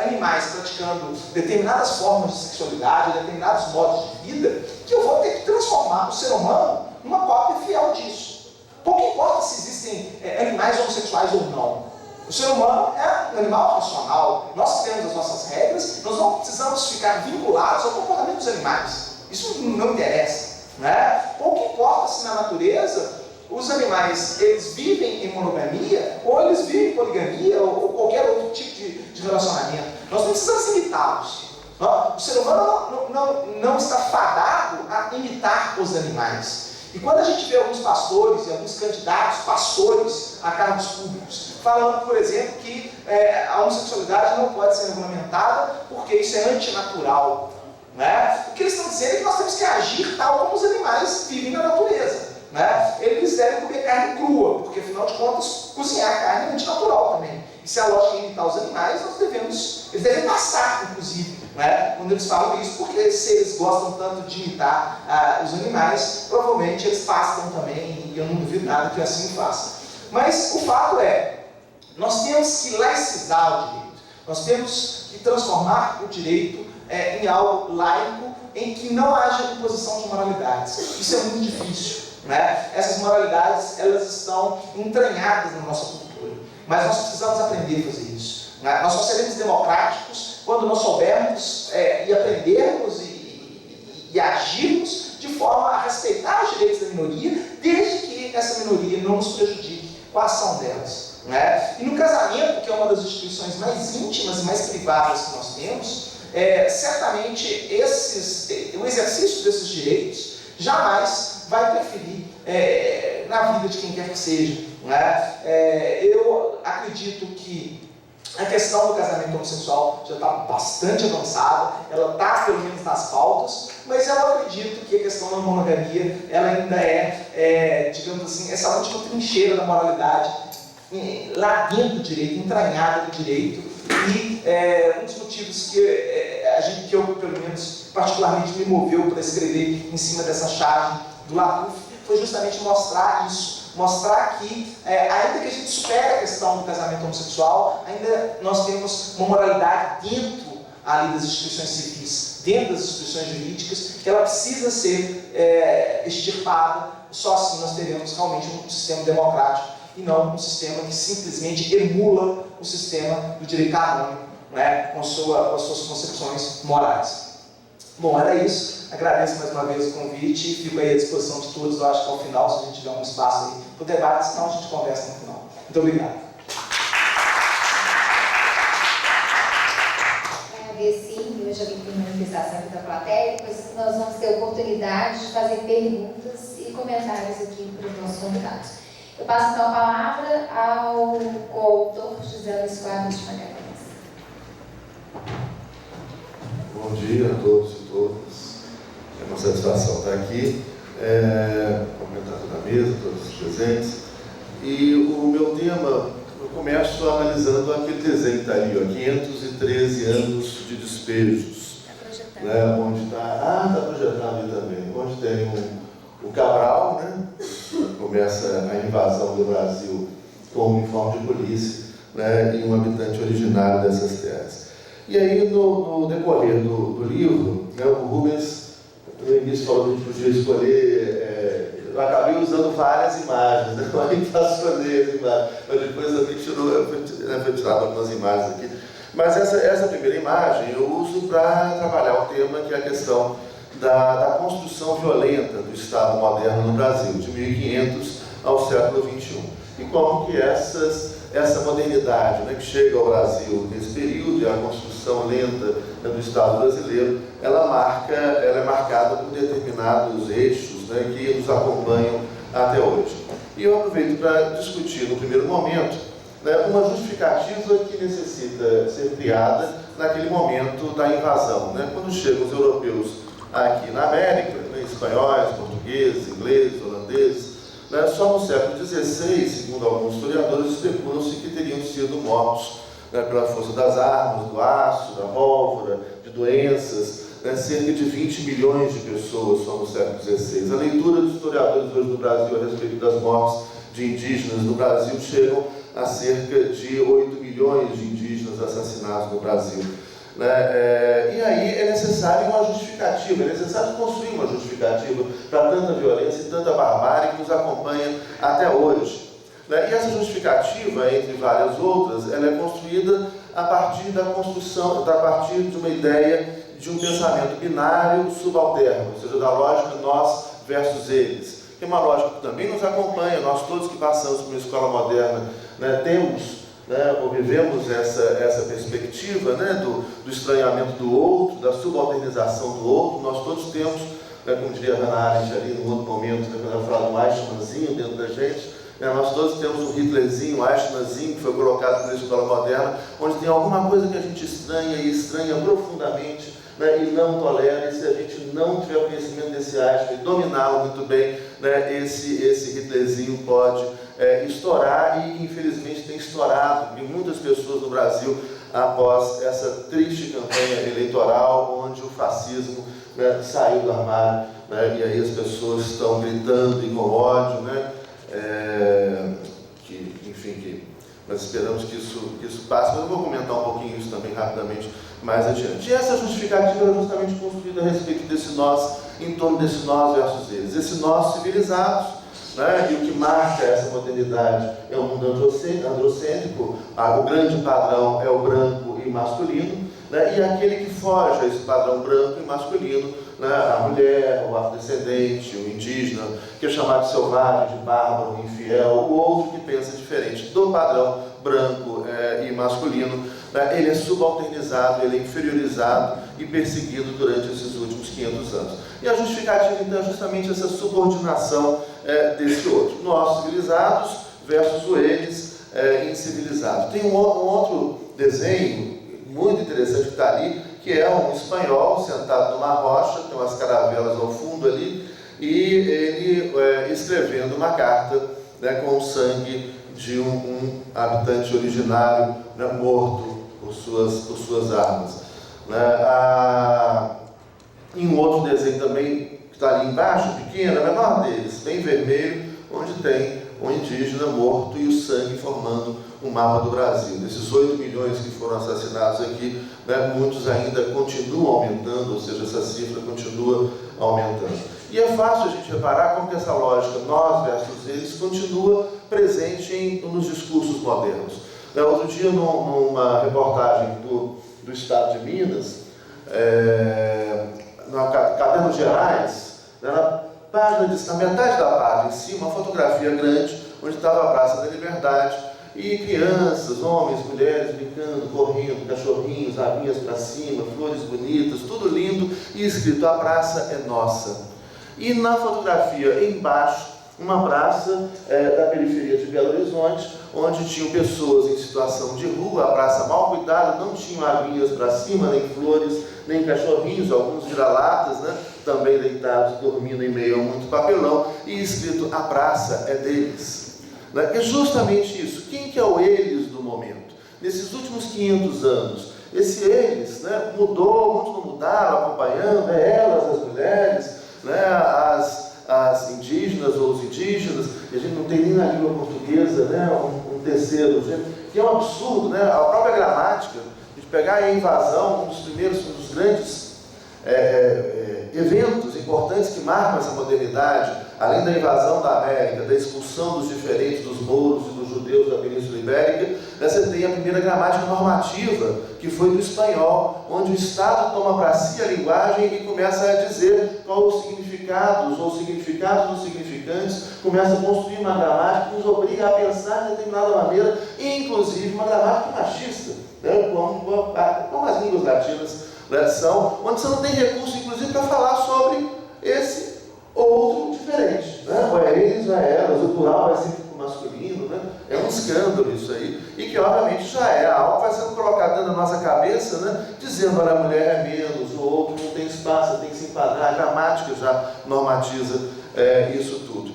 animais praticando determinadas formas de sexualidade, determinados modos de vida, que eu vou ter que transformar o ser humano numa cópia fiel disso. Pouco importa se existem animais homossexuais ou não. O ser humano é um animal racional, nós temos as nossas regras, nós não precisamos ficar vinculados ao comportamento dos animais. Isso não interessa. Né? Pouco importa se na natureza os animais eles vivem em monogamia, ou eles vivem em poligamia, ou qualquer outro tipo de relacionamento. Nós não precisamos imitá-los. O ser humano não está fadado a imitar os animais. E quando a gente vê alguns pastores e alguns candidatos pastores a cargos públicos falando, por exemplo, que a homossexualidade não pode ser regulamentada porque isso é antinatural, né? O que eles estão dizendo é que nós temos que agir tal como os animais vivem na natureza. Né? Eles devem comer carne crua, porque afinal de contas cozinhar carne é antinatural também. E se a lógica é imitar os animais, eles devem passar, inclusive, né, quando eles falam isso, porque se eles gostam tanto de imitar os animais, provavelmente eles pastam também, e eu não duvido nada que assim façam. Mas o fato é, nós temos que laicizar o direito, nós temos que transformar o direito em algo laico, em que não haja imposição de moralidades. Isso é muito difícil, né? Essas moralidades, elas estão entranhadas na nossa cultura, mas nós precisamos aprender a fazer isso. Né? Nós só seremos democráticos quando nós soubermos e aprendermos e agirmos de forma a respeitar os direitos da minoria, desde que essa minoria não nos prejudique com a ação delas. Né? E no casamento, que é uma das instituições mais íntimas e mais privadas que nós temos, certamente o exercício desses direitos jamais vai interferir na vida de quem quer que seja. Né? Eu acredito que a questão do casamento homossexual já está bastante avançada, ela está pelo menos nas pautas, mas eu acredito que a questão da monogamia ela ainda digamos assim, essa última trincheira da moralidade lá dentro do direito, entranhada do direito, e um dos motivos que eu, pelo menos, particularmente me moveu para escrever em cima dessa chave do Latuf foi justamente mostrar isso, mostrar que, ainda que a gente supere a questão do casamento homossexual, ainda nós temos uma moralidade dentro ali das instituições civis, dentro das instituições jurídicas, que ela precisa ser extirpada, só assim nós teremos realmente um sistema democrático e não um sistema que simplesmente emula o sistema do direito canônico, né, com as suas concepções morais. Bom, era isso. Agradeço mais uma vez o convite e fico aí à disposição de todos. Eu acho que ao final, se a gente tiver um espaço aí para o debate, senão a gente conversa no final. Muito obrigado. Sim, eu já vi que tem manifestação aqui da plateia, depois nós vamos ter a oportunidade de fazer perguntas e comentários aqui para os nossos convidados. Eu passo então a palavra ao coautor José Luiz Quadros de Magalhães. Bom dia a todos e todas. É uma satisfação estar aqui, cumprimentar toda a mesa, todos os presentes. E o meu tema, eu começo analisando aquele desenho que está ali, ó, 513 anos de despejos. Está projetado. Né, onde está, está projetado ali também, onde tem o Cabral, né? Começa a invasão do Brasil com um uniforme de polícia, né? E um habitante originário dessas terras. E aí, no decorrer do livro, né, o Rubens, no início, falou que a gente podia escolher. Eu acabei usando várias imagens, né? Eu inflacionei as imagens, mas depois também foi tirado algumas imagens aqui. Mas essa primeira imagem eu uso para trabalhar o tema, que é a questão da construção violenta do Estado moderno no Brasil, de 1500 ao século XXI. E como que essa modernidade, né, que chega ao Brasil nesse período, e a construção lenta, né, do Estado brasileiro, ela é marcada por determinados eixos, né, que nos acompanham até hoje. E eu aproveito para discutir, no primeiro momento, né, uma justificativa que necessita ser criada naquele momento da invasão, né, quando chegam os europeus aqui na América, né, espanhóis, portugueses, ingleses, holandeses, né, só no século XVI, segundo alguns historiadores, especulam-se que teriam sido mortos, né, pela força das armas, do aço, da pólvora, de doenças, né, cerca de 20 milhões de pessoas só no século XVI. A leitura dos historiadores hoje no Brasil a respeito das mortes de indígenas no Brasil chegam a cerca de 8 milhões de indígenas assassinados no Brasil. Né? E aí é necessário uma justificativa, é necessário construir uma justificativa para tanta violência e tanta barbárie que nos acompanha até hoje. Né? E essa justificativa, entre várias outras, ela é construída a partir da construção, a partir de uma ideia de um pensamento binário subalterno, ou seja, da lógica nós versus eles, que é uma lógica que também nos acompanha. Nós todos que passamos por uma escola moderna, né, temos, né, ou vivemos essa perspectiva, né, do estranhamento do outro, da subalternização do outro. Nós todos temos, né, como diria Hannah Arendt ali num outro momento, né, quando ela fala do Eichmannzinho dentro da gente, né, nós todos temos um Hitlerzinho, um Eichmannzinho, que foi colocado pela escola moderna, onde tem alguma coisa que a gente estranha e estranha profundamente, né, e não tolera. E se a gente não tiver conhecimento desse Eichmann e dominá-lo muito bem, né, esse Hitlerzinho pode estourar, e infelizmente tem estourado em muitas pessoas no Brasil após essa triste campanha eleitoral, onde o fascismo, né, saiu do armário, né, e aí as pessoas estão gritando e com ódio, né, nós esperamos que isso passe, mas eu vou comentar um pouquinho isso também rapidamente mais adiante. E essa justificativa era justamente construída a respeito desse nós, em torno desse nós versus eles. Esse nós civilizados, né, e o que marca essa modernidade é o mundo androcêntrico, o grande padrão é o branco e masculino, né, e aquele que foge a esse padrão branco e masculino, né, a mulher, o afrodescendente, o indígena, que é chamado de selvagem, de bárbaro, infiel, o outro que pensa diferente do padrão branco e masculino, né, ele é subalternizado, ele é inferiorizado e perseguido durante esses últimos 500 anos. E a justificativa, então, é justamente essa subordinação desse outro. Nós civilizados versus o eles incivilizados. Tem um outro desenho muito interessante que está ali, que é um espanhol sentado numa rocha, tem umas caravelas ao fundo ali, e ele escrevendo uma carta, né, com o sangue de um habitante originário, né, morto por suas armas. Em um outro desenho também, que está ali embaixo, pequeno, a menor deles, bem vermelho, onde tem um indígena morto e o sangue formando um mapa do Brasil. Desses 8 milhões que foram assassinados aqui, né, muitos ainda continuam aumentando, ou seja, essa cifra continua aumentando. E é fácil a gente reparar como que essa lógica nós versus eles continua presente nos discursos modernos. Outro dia, numa reportagem do Estado de Minas, na Cadernos Gerais, na metade da página, em cima, uma fotografia grande, onde estava a Praça da Liberdade, e crianças, homens, mulheres brincando, correndo, cachorrinhos, abinhas para cima, flores bonitas, tudo lindo, e escrito: a praça é nossa. E na fotografia embaixo, uma praça da periferia de Belo Horizonte, onde tinham pessoas em situação de rua, a praça mal cuidada, não tinham abinhas para cima, nem flores, nem cachorrinhos, alguns vira-latas, né, também deitados, dormindo em meio a muito papelão, e escrito: a praça é deles. É justamente isso. Quem que é o eles do momento? Nesses últimos 500 anos, esse eles, né, mudou, muitos não mudaram, acompanhando, elas, as mulheres, né, as indígenas ou os indígenas, e a gente não tem nem na língua portuguesa, né, um terceiro, que é um absurdo, né, a própria gramática, a gente pegar a invasão, um dos grandes eventos importantes que marcam essa modernidade, além da invasão da América, da expulsão dos diferentes, dos mouros e dos judeus da Península Ibérica, você tem a primeira gramática normativa, que foi do espanhol, onde o Estado toma para si a linguagem e começa a dizer qual os significados, ou significados dos significantes, começa a construir uma gramática que nos obriga a pensar de determinada maneira, e inclusive uma gramática machista, né, como as línguas latinas, né, são, onde você não tem recurso, inclusive, para falar sobre esse outro diferente, né? Ou é eles, ou é elas, o plural vai sempre com o masculino, né? É um escândalo isso aí, e que obviamente já é algo que vai sendo colocado dentro da nossa cabeça, né? Dizendo: olha, a mulher é menos, o outro não tem espaço, tem que se enquadrar, a gramática já normatiza isso tudo.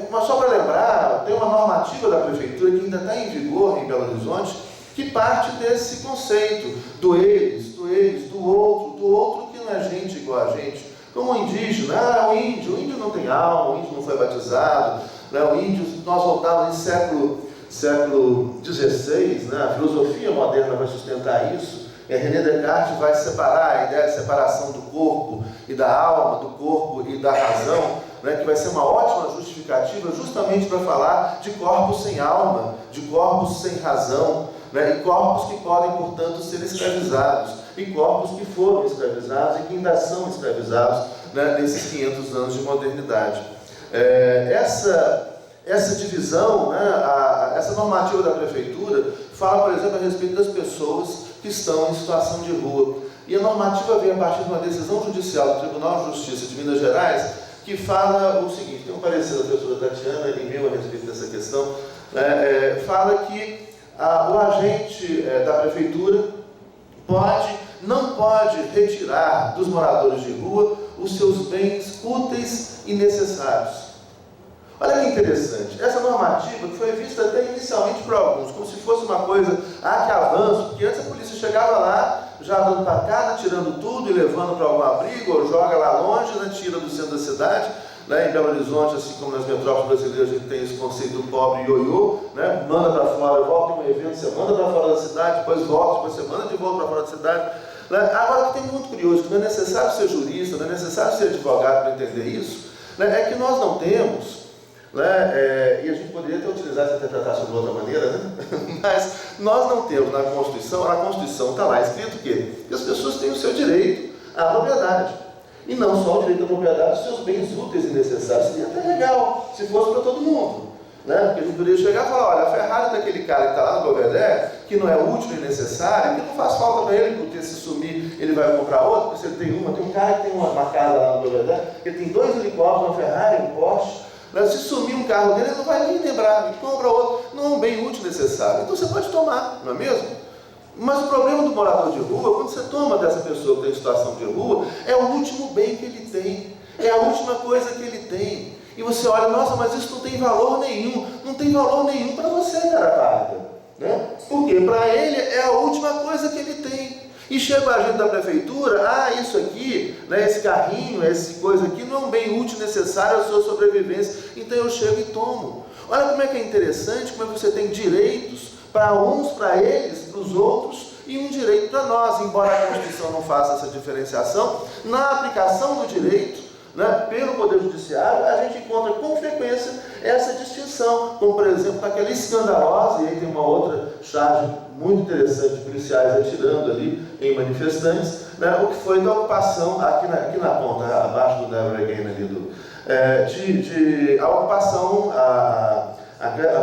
Mas só para lembrar, tem uma normativa da prefeitura que ainda está em vigor em Belo Horizonte, que parte desse conceito do eles, do outro que não é gente igual a gente. Como o indígena, o índio não tem alma, o índio não foi batizado, né? O índio, nós voltamos em século XVI, né? A filosofia moderna vai sustentar isso, e a René Descartes vai separar a ideia de separação do corpo e da alma, do corpo e da razão, né? Que vai ser uma ótima justificativa justamente para falar de corpos sem alma, de corpos sem razão, né? E corpos que podem, portanto, ser escravizados, e corpos que foram escravizados e que ainda são escravizados, né, nesses 500 anos de modernidade. Essa divisão, né, essa normativa da prefeitura fala, por exemplo, a respeito das pessoas que estão em situação de rua. E a normativa vem a partir de uma decisão judicial do Tribunal de Justiça de Minas Gerais, que fala o seguinte: tem um parecer da professora Tatiana e meu a respeito dessa questão, fala que o agente da prefeitura não pode retirar dos moradores de rua os seus bens úteis e necessários. Olha que interessante, essa normativa foi vista até inicialmente por alguns, como se fosse uma coisa, que avanço, porque antes a polícia chegava lá, já dando tacada, tirando tudo e levando para algum abrigo, ou joga lá longe, né, tira do centro da cidade. Né, em Belo Horizonte, assim como nas metrópoles brasileiras, a gente tem esse conceito do pobre ioiô, né, manda para fora, volta em um evento, você manda para fora da cidade, depois volta, depois você manda de volta para fora da cidade. Né. Agora, o que tem muito curioso, que não é necessário ser jurista, não é necessário ser advogado para entender isso, né, é que nós não temos, né, e a gente poderia até utilizar essa interpretação de outra maneira, né, mas nós não temos na Constituição está lá escrito o quê? Que as pessoas têm o seu direito à propriedade. E não só o direito à propriedade dos seus bens úteis e necessários. Seria até legal se fosse para todo mundo. Né? Porque a gente poderia chegar e falar, olha, a Ferrari daquele cara que está lá no Belvedere, que não é útil e necessário, que não faz falta para ele, porque se sumir ele vai comprar outro, porque se ele tem um cara que tem uma casa lá no Belvedere, ele tem 2 helicópteros, uma Ferrari, um Porsche. Né? Se sumir um carro dele, ele não vai nem lembrar, ele compra outro. Não é um bem útil e necessário. Então você pode tomar, não é mesmo? Mas o problema do morador de rua, quando você toma dessa pessoa que tem situação de rua, é o último bem que ele tem, é a última coisa que ele tem. E você olha, nossa, mas isso não tem valor nenhum. Não tem valor nenhum para você, cara pálida. Né? Porque para ele é a última coisa que ele tem. E chega a gente da prefeitura, isso aqui, né, esse carrinho, essa coisa aqui, não é um bem útil necessário à sua sobrevivência. Então eu chego e tomo. Olha como é que é interessante, como é que você tem direitos para uns, para eles, para os outros, e um direito para nós, embora a Constituição não faça essa diferenciação, na aplicação do direito, né, pelo Poder Judiciário, a gente encontra com frequência essa distinção, como por exemplo naquela escandalosa, e aí tem uma outra charge muito interessante de policiais atirando ali em manifestantes, né, o que foi da ocupação, aqui na ponta, abaixo do Never Again ali, a ocupação, a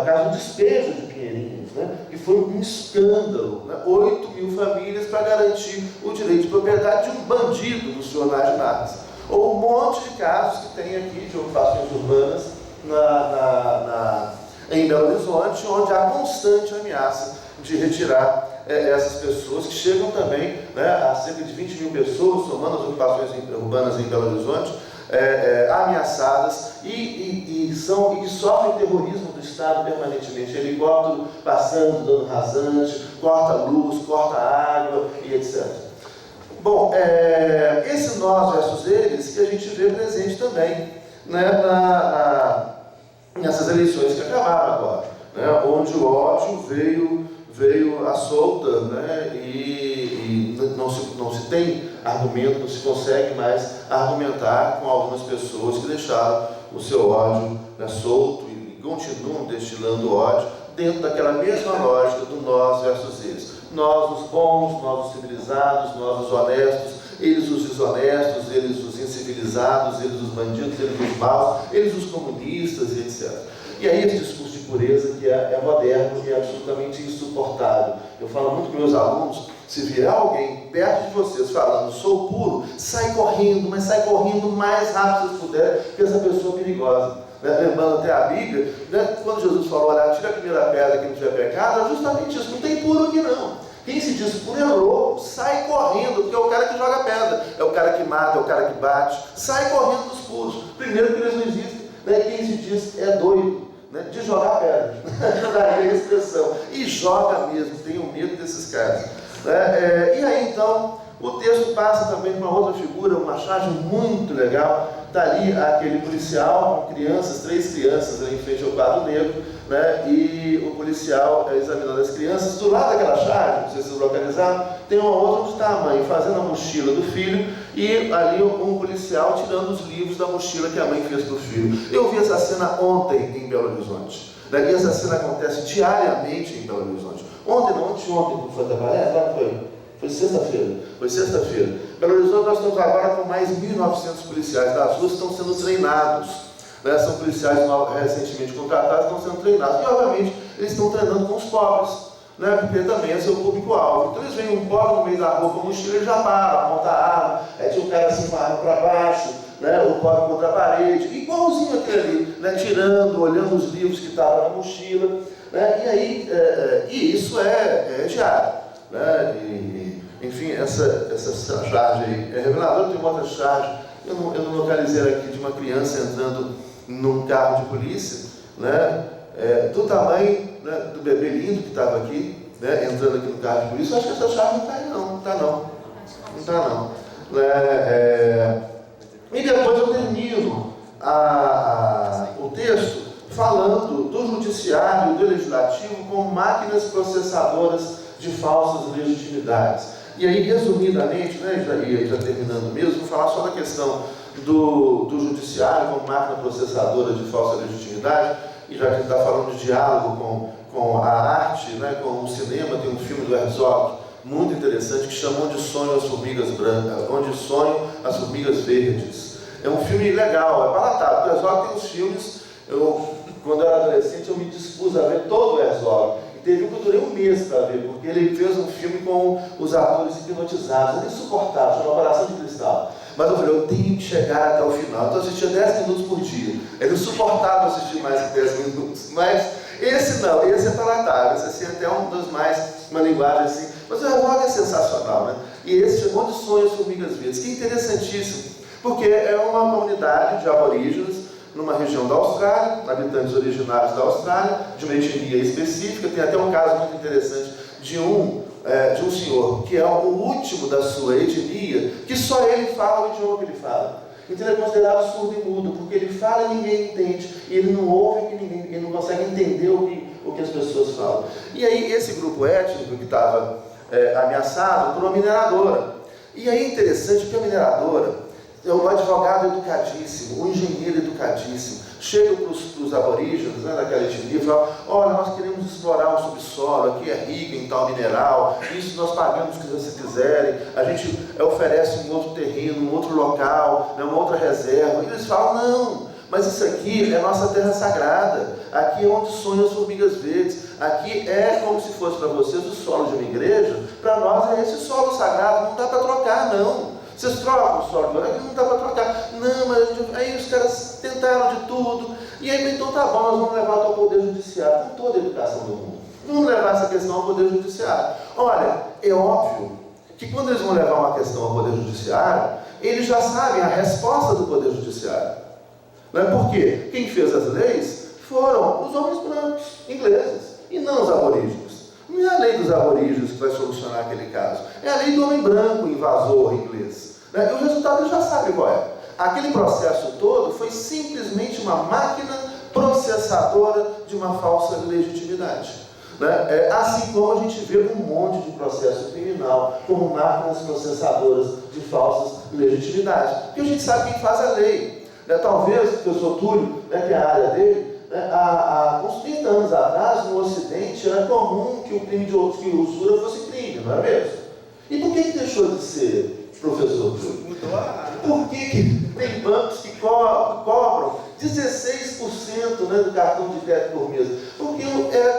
caso do despejo de Pinheirinhos, né, que foi um escândalo, né, 8.000 famílias para garantir o direito de propriedade de um bandido no senhor Nardes. Ou um monte de casos que tem aqui de ocupações urbanas em Belo Horizonte, onde há constante ameaça de retirar essas pessoas, que chegam também, né, a cerca de 20.000 pessoas, somando as ocupações urbanas em Belo Horizonte, ameaçadas e que sofrem terrorismo do Estado permanentemente, helicóptero passando, dando rasante, corta luz, corta água e etc. Bom, esse nós versus eles que a gente vê presente também, né, nessas eleições que acabaram agora, né, onde o ódio veio à solta, né, e não se tem argumento, não se consegue mais argumentar com algumas pessoas que deixaram o seu ódio, né, solto e continuam destilando ódio dentro daquela mesma lógica do nós versus eles. Nós os bons, nós os civilizados, nós os honestos, eles os desonestos, eles os incivilizados, eles os bandidos, eles os maus, eles os comunistas e etc. E aí esse discurso de pureza que é moderno e é absolutamente insuportável. Eu falo muito com meus alunos, se vier alguém perto de vocês falando, sou puro, sai correndo, mas sai correndo o mais rápido que puder, porque essa pessoa é perigosa. Lembrando até a Bíblia, né, quando Jesus falou, olha, tira a primeira pedra que não tiver pecado, é justamente isso, não tem puro aqui não. Quem se diz puro é louco, sai correndo, porque é o cara que joga pedra, é o cara que mata, é o cara que bate, sai correndo dos puros. Primeiro que eles não existem, né, quem se diz é doido, né, de jogar pedra, daí a expressão, e joga mesmo, tenho medo desses caras. E aí então, o texto passa também para uma outra figura, uma charge muito legal. Está ali aquele policial com crianças, 3 crianças ali em frente ao quadro negro, né, e o policial examinando as crianças. Do lado daquela charge, não sei se vocês localizaram, tem uma outra onde está a mãe fazendo a mochila do filho e ali um policial tirando os livros da mochila que a mãe fez para o filho. Eu vi essa cena ontem em Belo Horizonte, né, e essa cena acontece diariamente em Belo Horizonte. Ontem não foi trabalhar? Claro, foi sexta-feira. Belo Horizonte nós estamos agora com mais 1.900 policiais das ruas que estão sendo treinados. Né? São policiais recentemente contratados, estão sendo treinados. E obviamente eles estão treinando com os pobres, né? Porque também é seu público-alvo. Então eles veem um pobre no meio da rua com a mochila, ele já para, aponta a arma, tinha um cara assim com a arma para baixo, né? O pobre contra a parede, igualzinho aquele ali, né? Tirando, olhando os livros que estavam na mochila. Né? E aí, e isso é diário. Né? Enfim, essa charge aí é reveladora. Tem uma outra charge eu não localizei aqui, de uma criança entrando num carro de polícia, né? Do tamanho, né, do bebê lindo que estava aqui, né, entrando aqui no carro de polícia. Eu acho que essa chave não está aí não, não está não. Não está não. E depois eu termino o texto falando do judiciário e do legislativo como máquinas processadoras de falsas legitimidades. E aí, resumidamente, né, já terminando mesmo, vou falar só da questão do judiciário como máquina processadora de falsa legitimidade, e já que a gente está falando de diálogo com a arte, né, com o cinema, tem um filme do Herzog muito interessante que chama Onde Sonham as Formigas Brancas, Onde Sonham as Formigas Verdes. É um filme legal, é palatável. O Herzog tem os filmes, quando eu era adolescente, eu me dispus a ver todo o Herzog. E teve um que eu durei um mês para ver, porque ele fez um filme com os atores hipnotizados, era insuportável, chama Coração de Cristal. Mas eu falei, eu tenho que chegar até o final. Então eu assistia 10 minutos por dia. Era insuportável assistir mais que 10 minutos. Mas esse não, esse é palatável. Esse assim, até um dos mais, uma linguagem assim. Mas o Herzog é sensacional, né? E esse chegou de Sonhos Formigas Verdes, que é interessantíssimo, porque é uma comunidade de aborígenes numa região da Austrália, habitantes originários da Austrália, de uma etnia específica. Tem até um caso muito interessante de um senhor que é o último da sua etnia, que só ele fala o idioma que ele fala. Então ele é considerado surdo e mudo, porque ele fala e ninguém entende, e ele não ouve e ele não consegue entender o que as pessoas falam. E aí esse grupo étnico que estava ameaçado por uma mineradora. E aí é interessante que a mineradora é um advogado educadíssimo, um engenheiro educadíssimo, chega para os aborígenes, né, daquela etnia e fala, olha, nós queremos explorar o subsolo, aqui é rico em tal mineral, isso nós pagamos o que vocês quiserem, a gente oferece um outro terreno, um outro local, né, uma outra reserva. E eles falam, não, mas isso aqui é nossa terra sagrada, aqui é onde sonham as formigas verdes, aqui é como se fosse para vocês o solo de uma igreja, para nós é esse solo sagrado, não dá para trocar não. Vocês trocam o solo de igreja, não dá para trocar. Não, mas aí os caras tentaram de tudo, e aí então tá bom, nós vamos levar ao Poder Judiciário, com toda a educação do mundo. Vamos levar essa questão ao Poder Judiciário. Olha, é óbvio que quando eles vão levar uma questão ao Poder Judiciário, eles já sabem a resposta do Poder Judiciário. Não é? Porque quem fez as leis foram os homens brancos, ingleses, e não os aborígenes. Não é a lei dos aborígenes que vai solucionar aquele caso, é a lei do homem branco, invasor inglês. Né? E o resultado ele já sabe qual é. Aquele processo todo foi simplesmente uma máquina processadora de uma falsa legitimidade. Né? Assim como a gente vê um monte de processo criminal como máquinas processadoras de falsas legitimidades. Porque a gente sabe quem faz a lei. Né? Talvez, o professor Túlio, né, que é a área dele, há uns 30 anos atrás, no Ocidente, era comum que o crime de usura fosse crime, não é mesmo? E por que deixou de ser, professor Túlio? Por que tem bancos que cobram 16%, né, do cartão de crédito por mês? Porque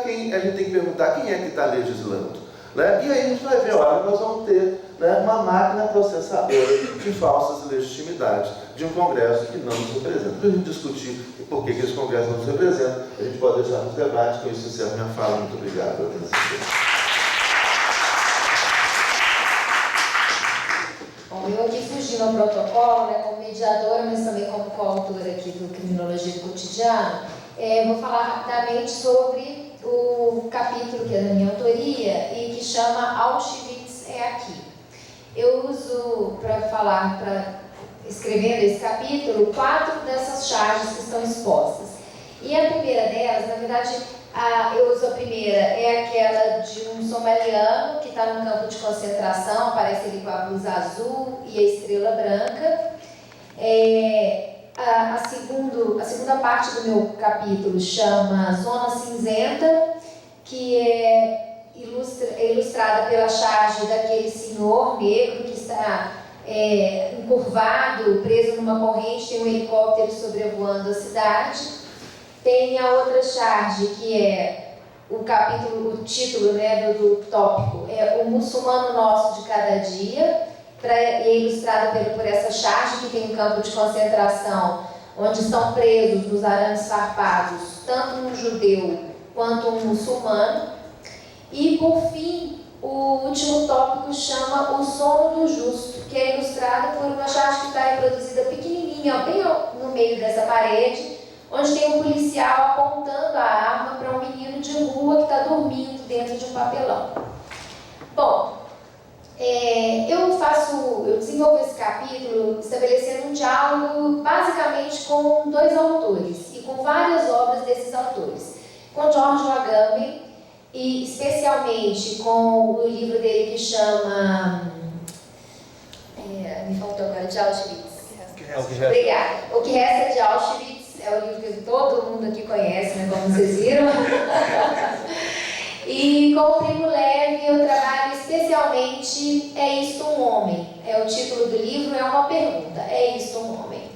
quem a gente tem que perguntar quem é que está legislando. Né? E aí a gente vai ver, olha, nós vamos ter, né, uma máquina processadora de falsas legitimidades de um Congresso que não nos representa. Para a gente discutir por que esse Congresso não nos representa, a gente pode deixar nos debates. Com isso, encerro minha fala. Muito obrigado pela atenção. Bom, eu aqui fugindo ao protocolo, né, como mediadora, mas também como coautora aqui do Criminologia do Cotidiano, vou falar rapidamente sobre o capítulo que é da minha autoria e que chama Auschwitz é aqui. Eu uso para escrevendo esse capítulo 4 dessas charges que estão expostas. E a primeira delas, na verdade, eu uso a primeira, é aquela de um somaliano que está num campo de concentração, aparece ali com a blusa azul e a estrela branca. A segunda parte do meu capítulo chama Zona Cinzenta, que é ilustrada pela charge daquele senhor negro que está encurvado, preso numa corrente, tem um helicóptero sobrevoando a cidade. Tem a outra charge, que é o título, né, do tópico, é O Muçulmano Nosso de Cada Dia, é ilustrada por essa charge, que tem um campo de concentração, onde estão presos nos arames farpados, tanto um judeu quanto um muçulmano. E, por fim, o último tópico chama O Sono do Justo, que é ilustrado por uma charge que está reproduzida pequenininha, bem no meio dessa parede, onde tem um policial apontando a arma para um menino de rua que está dormindo dentro de um papelão. Bom, eu desenvolvo esse capítulo estabelecendo um diálogo basicamente com 2 autores e com várias obras desses autores. Com George Agamben, e especialmente com o livro dele que chama... me faltou agora, de Auschwitz. Obrigada. O que resta de Auschwitz é o livro que todo mundo aqui conhece, né, como vocês viram. E com o Primo Levi eu trabalho especialmente É Isto um Homem? O título do livro é uma pergunta, é isto um homem?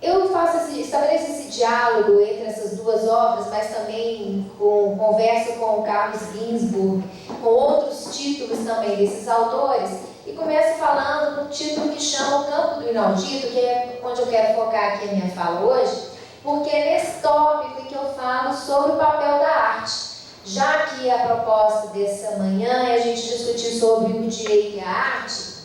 Eu estabeleço esse diálogo entre essas 2 obras, mas também converso com o Carlos Ginzburg, com outros títulos também desses autores, e começo falando no título que chama O Campo do Inaudito, que é onde eu quero focar aqui a minha fala hoje, porque é nesse tópico que eu falo sobre o papel da arte. Já que a proposta dessa manhã é a gente discutir sobre o direito e a arte,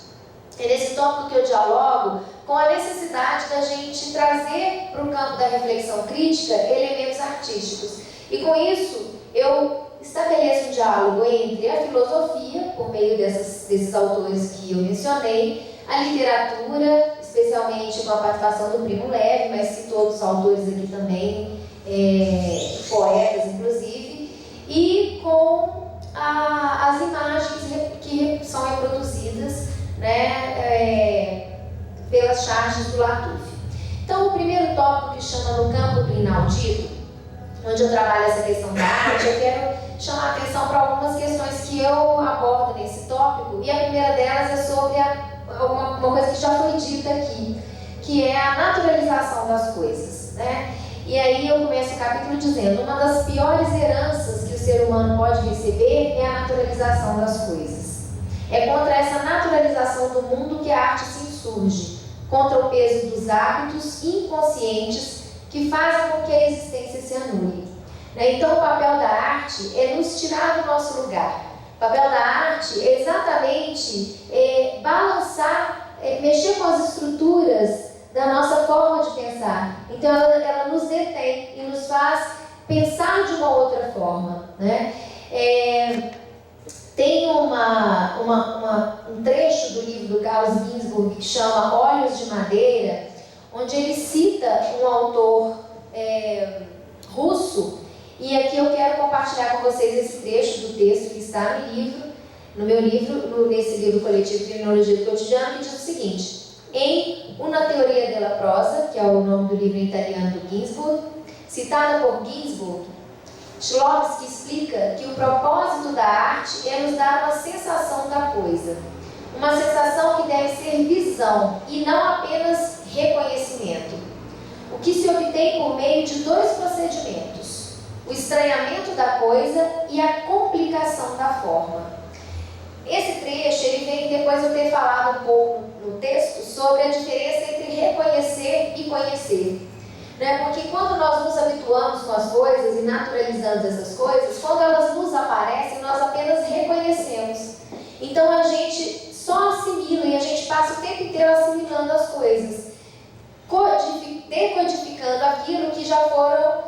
é nesse tópico que eu dialogo com a necessidade da gente trazer para o campo da reflexão crítica elementos artísticos. E com isso, eu estabeleço um diálogo entre a filosofia, por meio desses autores que eu mencionei, a literatura, especialmente com a participação do Primo Levi, mas cito outros autores aqui também, poetas inclusive, e com as imagens que são reproduzidas, né, pelas charges do Latoufe. Então, o primeiro tópico que chama No Campo do Inaudito, onde eu trabalho essa questão da arte, eu quero chamar a atenção para algumas questões que eu abordo nesse tópico, e a primeira delas é sobre uma coisa que já foi dita aqui, que é a naturalização das coisas, né? E aí eu começo o capítulo dizendo: uma das piores heranças que o ser humano pode receber é a naturalização das coisas. É contra essa naturalização do mundo que a arte se insurge, contra o peso dos hábitos inconscientes que fazem com que a existência se anule. Então, o papel da arte é nos tirar do nosso lugar. O papel da arte é exatamente balançar, mexer com as estruturas da nossa forma de pensar. Então, ela nos detém e nos faz pensar de uma outra forma, né? Tem um trecho do livro do Carlos Ginzburg que chama Olhos de Madeira, onde ele cita um autor russo, e aqui eu quero compartilhar com vocês esse trecho do texto que está no meu livro, nesse livro coletivo Criminologia do Cotidiano, que diz o seguinte: em Una Teoria della Prosa, que é o nome do livro em italiano do Ginzburg, citada por Ginzburg, Shklovsky explica que o propósito da arte é nos dar uma sensação da coisa, uma sensação que deve ser visão e não apenas reconhecimento, o que se obtém por meio de 2 procedimentos: o estranhamento da coisa e a complicação da forma. Esse trecho ele vem depois de eu ter falado um pouco no texto sobre a diferença entre reconhecer e conhecer. Porque quando nós nos habituamos com as coisas e naturalizamos essas coisas, quando elas nos aparecem, nós apenas reconhecemos. Então a gente só assimila e a gente passa o tempo inteiro assimilando as coisas, decodificando aquilo que já foram,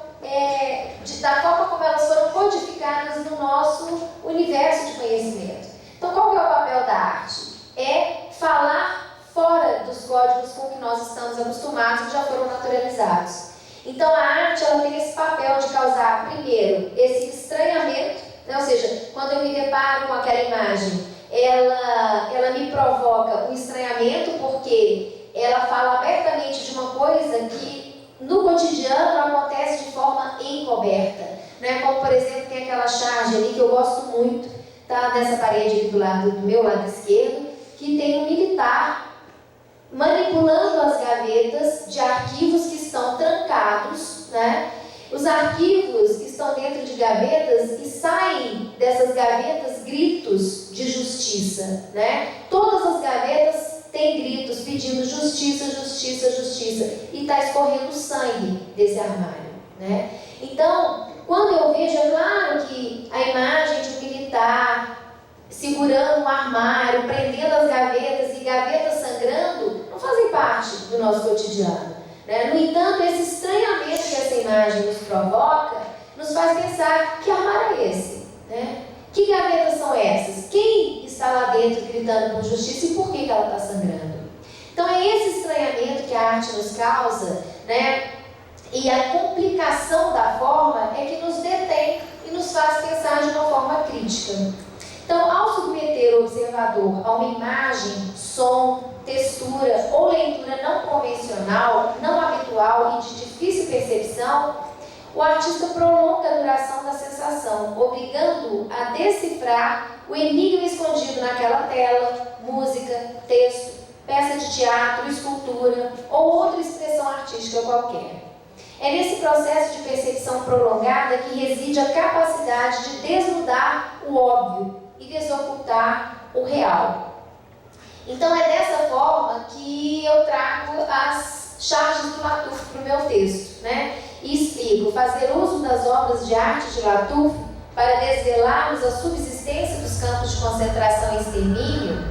da forma como elas foram codificadas no nosso universo de conhecimento. Então, qual que é o papel da arte? É falar fora dos códigos com que nós estamos acostumados, que já foram naturalizados. Então, a arte ela tem esse papel de causar, primeiro, esse estranhamento, né? Ou seja, quando eu me deparo com aquela imagem, ela me provoca um estranhamento, porque ela fala abertamente de uma coisa que no cotidiano acontece de forma encoberta, né? Como, por exemplo, tem aquela charge ali que eu gosto muito, tá nessa parede ali do meu lado esquerdo, que tem um militar manipulando as gavetas de arquivos que estão trancados, né? Os arquivos estão dentro de gavetas e saem dessas gavetas gritos de justiça, né? Todas as gavetas têm gritos pedindo justiça, justiça, justiça, e está escorrendo sangue desse armário, né? Então, quando eu vejo, é claro que a imagem de um militar está segurando um armário, prendendo as gavetas e gavetas sangrando, não fazem parte do nosso cotidiano, né? No entanto, esse estranhamento que essa imagem nos provoca nos faz pensar: que armário é esse? Né? Que gavetas são essas? Quem está lá dentro gritando por justiça e por que ela está sangrando? Então é esse estranhamento que a arte nos causa, né? E a complicação da forma é que nos detém e nos faz pensar de uma forma crítica. Então, ao submeter o observador a uma imagem, som, textura ou leitura não convencional, não habitual e de difícil percepção, o artista prolonga a duração da sensação, obrigando-o a decifrar o enigma escondido naquela tela, música, texto, peça de teatro, escultura ou outra expressão artística qualquer. É nesse processo de percepção prolongada que reside a capacidade de desnudar o óbvio e desocultar o real. Então é dessa forma que eu trago as charges do Latoufe para o meu texto, né? E explico: fazer uso das obras de arte de Latoufe para desvelarmos a subsistência dos campos de concentração e extermínio,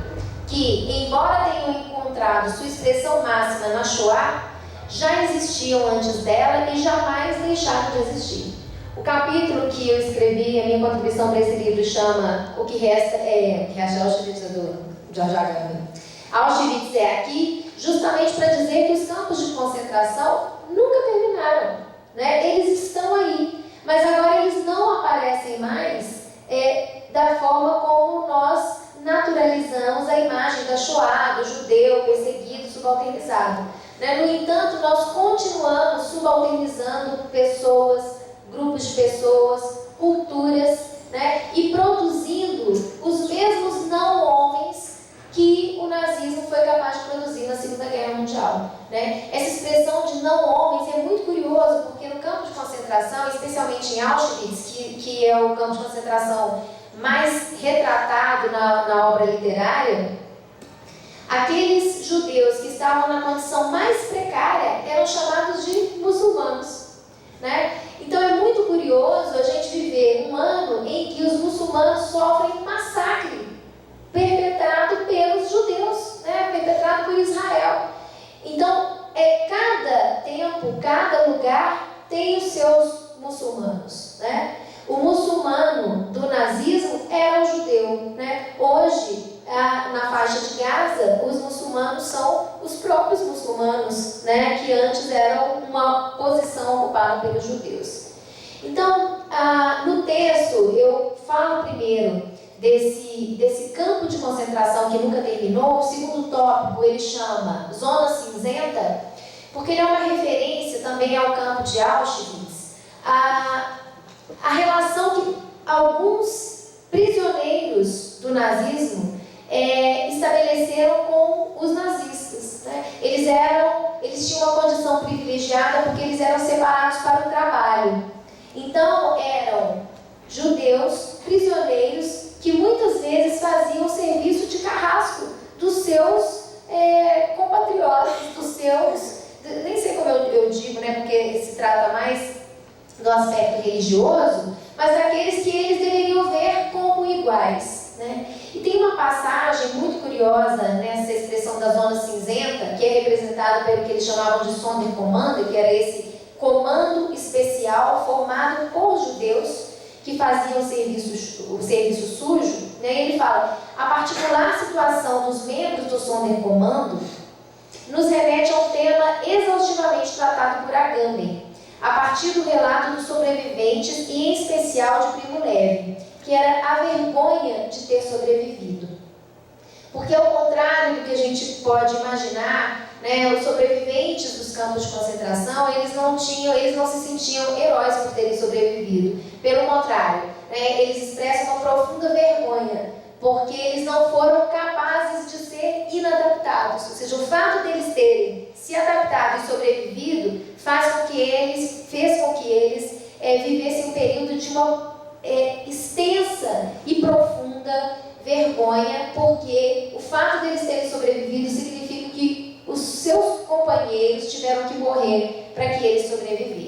que, embora tenham encontrado sua expressão máxima na Shoah, já existiam antes dela e jamais deixaram de existir. O capítulo que eu escrevi, a minha contribuição para esse livro, chama O que Resta é Auschwitz, do George Agamben. Auschwitz é aqui, justamente para dizer que os campos de concentração nunca terminaram, né? Eles estão aí, mas agora eles não aparecem mais da forma como nós naturalizamos a imagem da Shoah, do judeu perseguido, subalternizado. No entanto, nós continuamos subalternizando pessoas, grupos de pessoas, culturas, né? E produzindo os mesmos não-homens que o nazismo foi capaz de produzir na Segunda Guerra Mundial, né? Essa expressão de não-homens é muito curioso, porque no campo de concentração, especialmente em Auschwitz, que é o campo de concentração mais retratado na obra literária, aqueles judeus que estavam na condição mais precária eram chamados de muçulmanos, né? Então é muito curioso a gente viver um ano em que os muçulmanos sofrem um massacre perpetrado pelos judeus, né? Perpetrado por Israel. Então, cada tempo, cada lugar tem os seus muçulmanos, né? O muçulmano do nazismo era o judeu, né? Hoje, na faixa de Gaza, os muçulmanos são os próprios muçulmanos, né? Que antes eram uma posição ocupada pelos judeus. Então, no texto, eu falo primeiro desse campo de concentração que nunca terminou. O segundo tópico ele chama Zona Cinzenta, porque ele é uma referência também ao campo de Auschwitz, a relação que alguns prisioneiros do nazismo estabeleceram com os nazistas, né? Eles tinham uma condição privilegiada porque eles eram separados para o trabalho. Então eram judeus prisioneiros que muitas vezes faziam serviço de carrasco dos seus compatriotas, dos seus, nem sei como eu digo, né? Porque se trata mais do aspecto religioso, mas daqueles que eles deveriam ver como iguais, né? E tem uma passagem muito curiosa nessa expressão da zona cinzenta, que é representada pelo que eles chamavam de Sonderkommando, que era esse comando especial formado por judeus que faziam o serviço sujo, né? Ele fala: a particular situação dos membros do Sonderkommando nos remete a um tema exaustivamente tratado por Agamben, a partir do relato dos sobreviventes e em especial de Primo Levi, que era a vergonha de ter sobrevivido. Porque ao contrário do que a gente pode imaginar, né, os sobreviventes dos campos de concentração, eles não se sentiam heróis por terem sobrevivido. Pelo contrário, né, eles expressam uma profunda vergonha, porque eles não foram capazes de ser inadaptados. Ou seja, o fato deles terem se adaptado e sobrevivido fez com que eles vivessem um período de uma extensa e profunda vergonha, porque o fato deles terem sobrevivido significa que os seus companheiros tiveram que morrer para que eles sobrevivessem.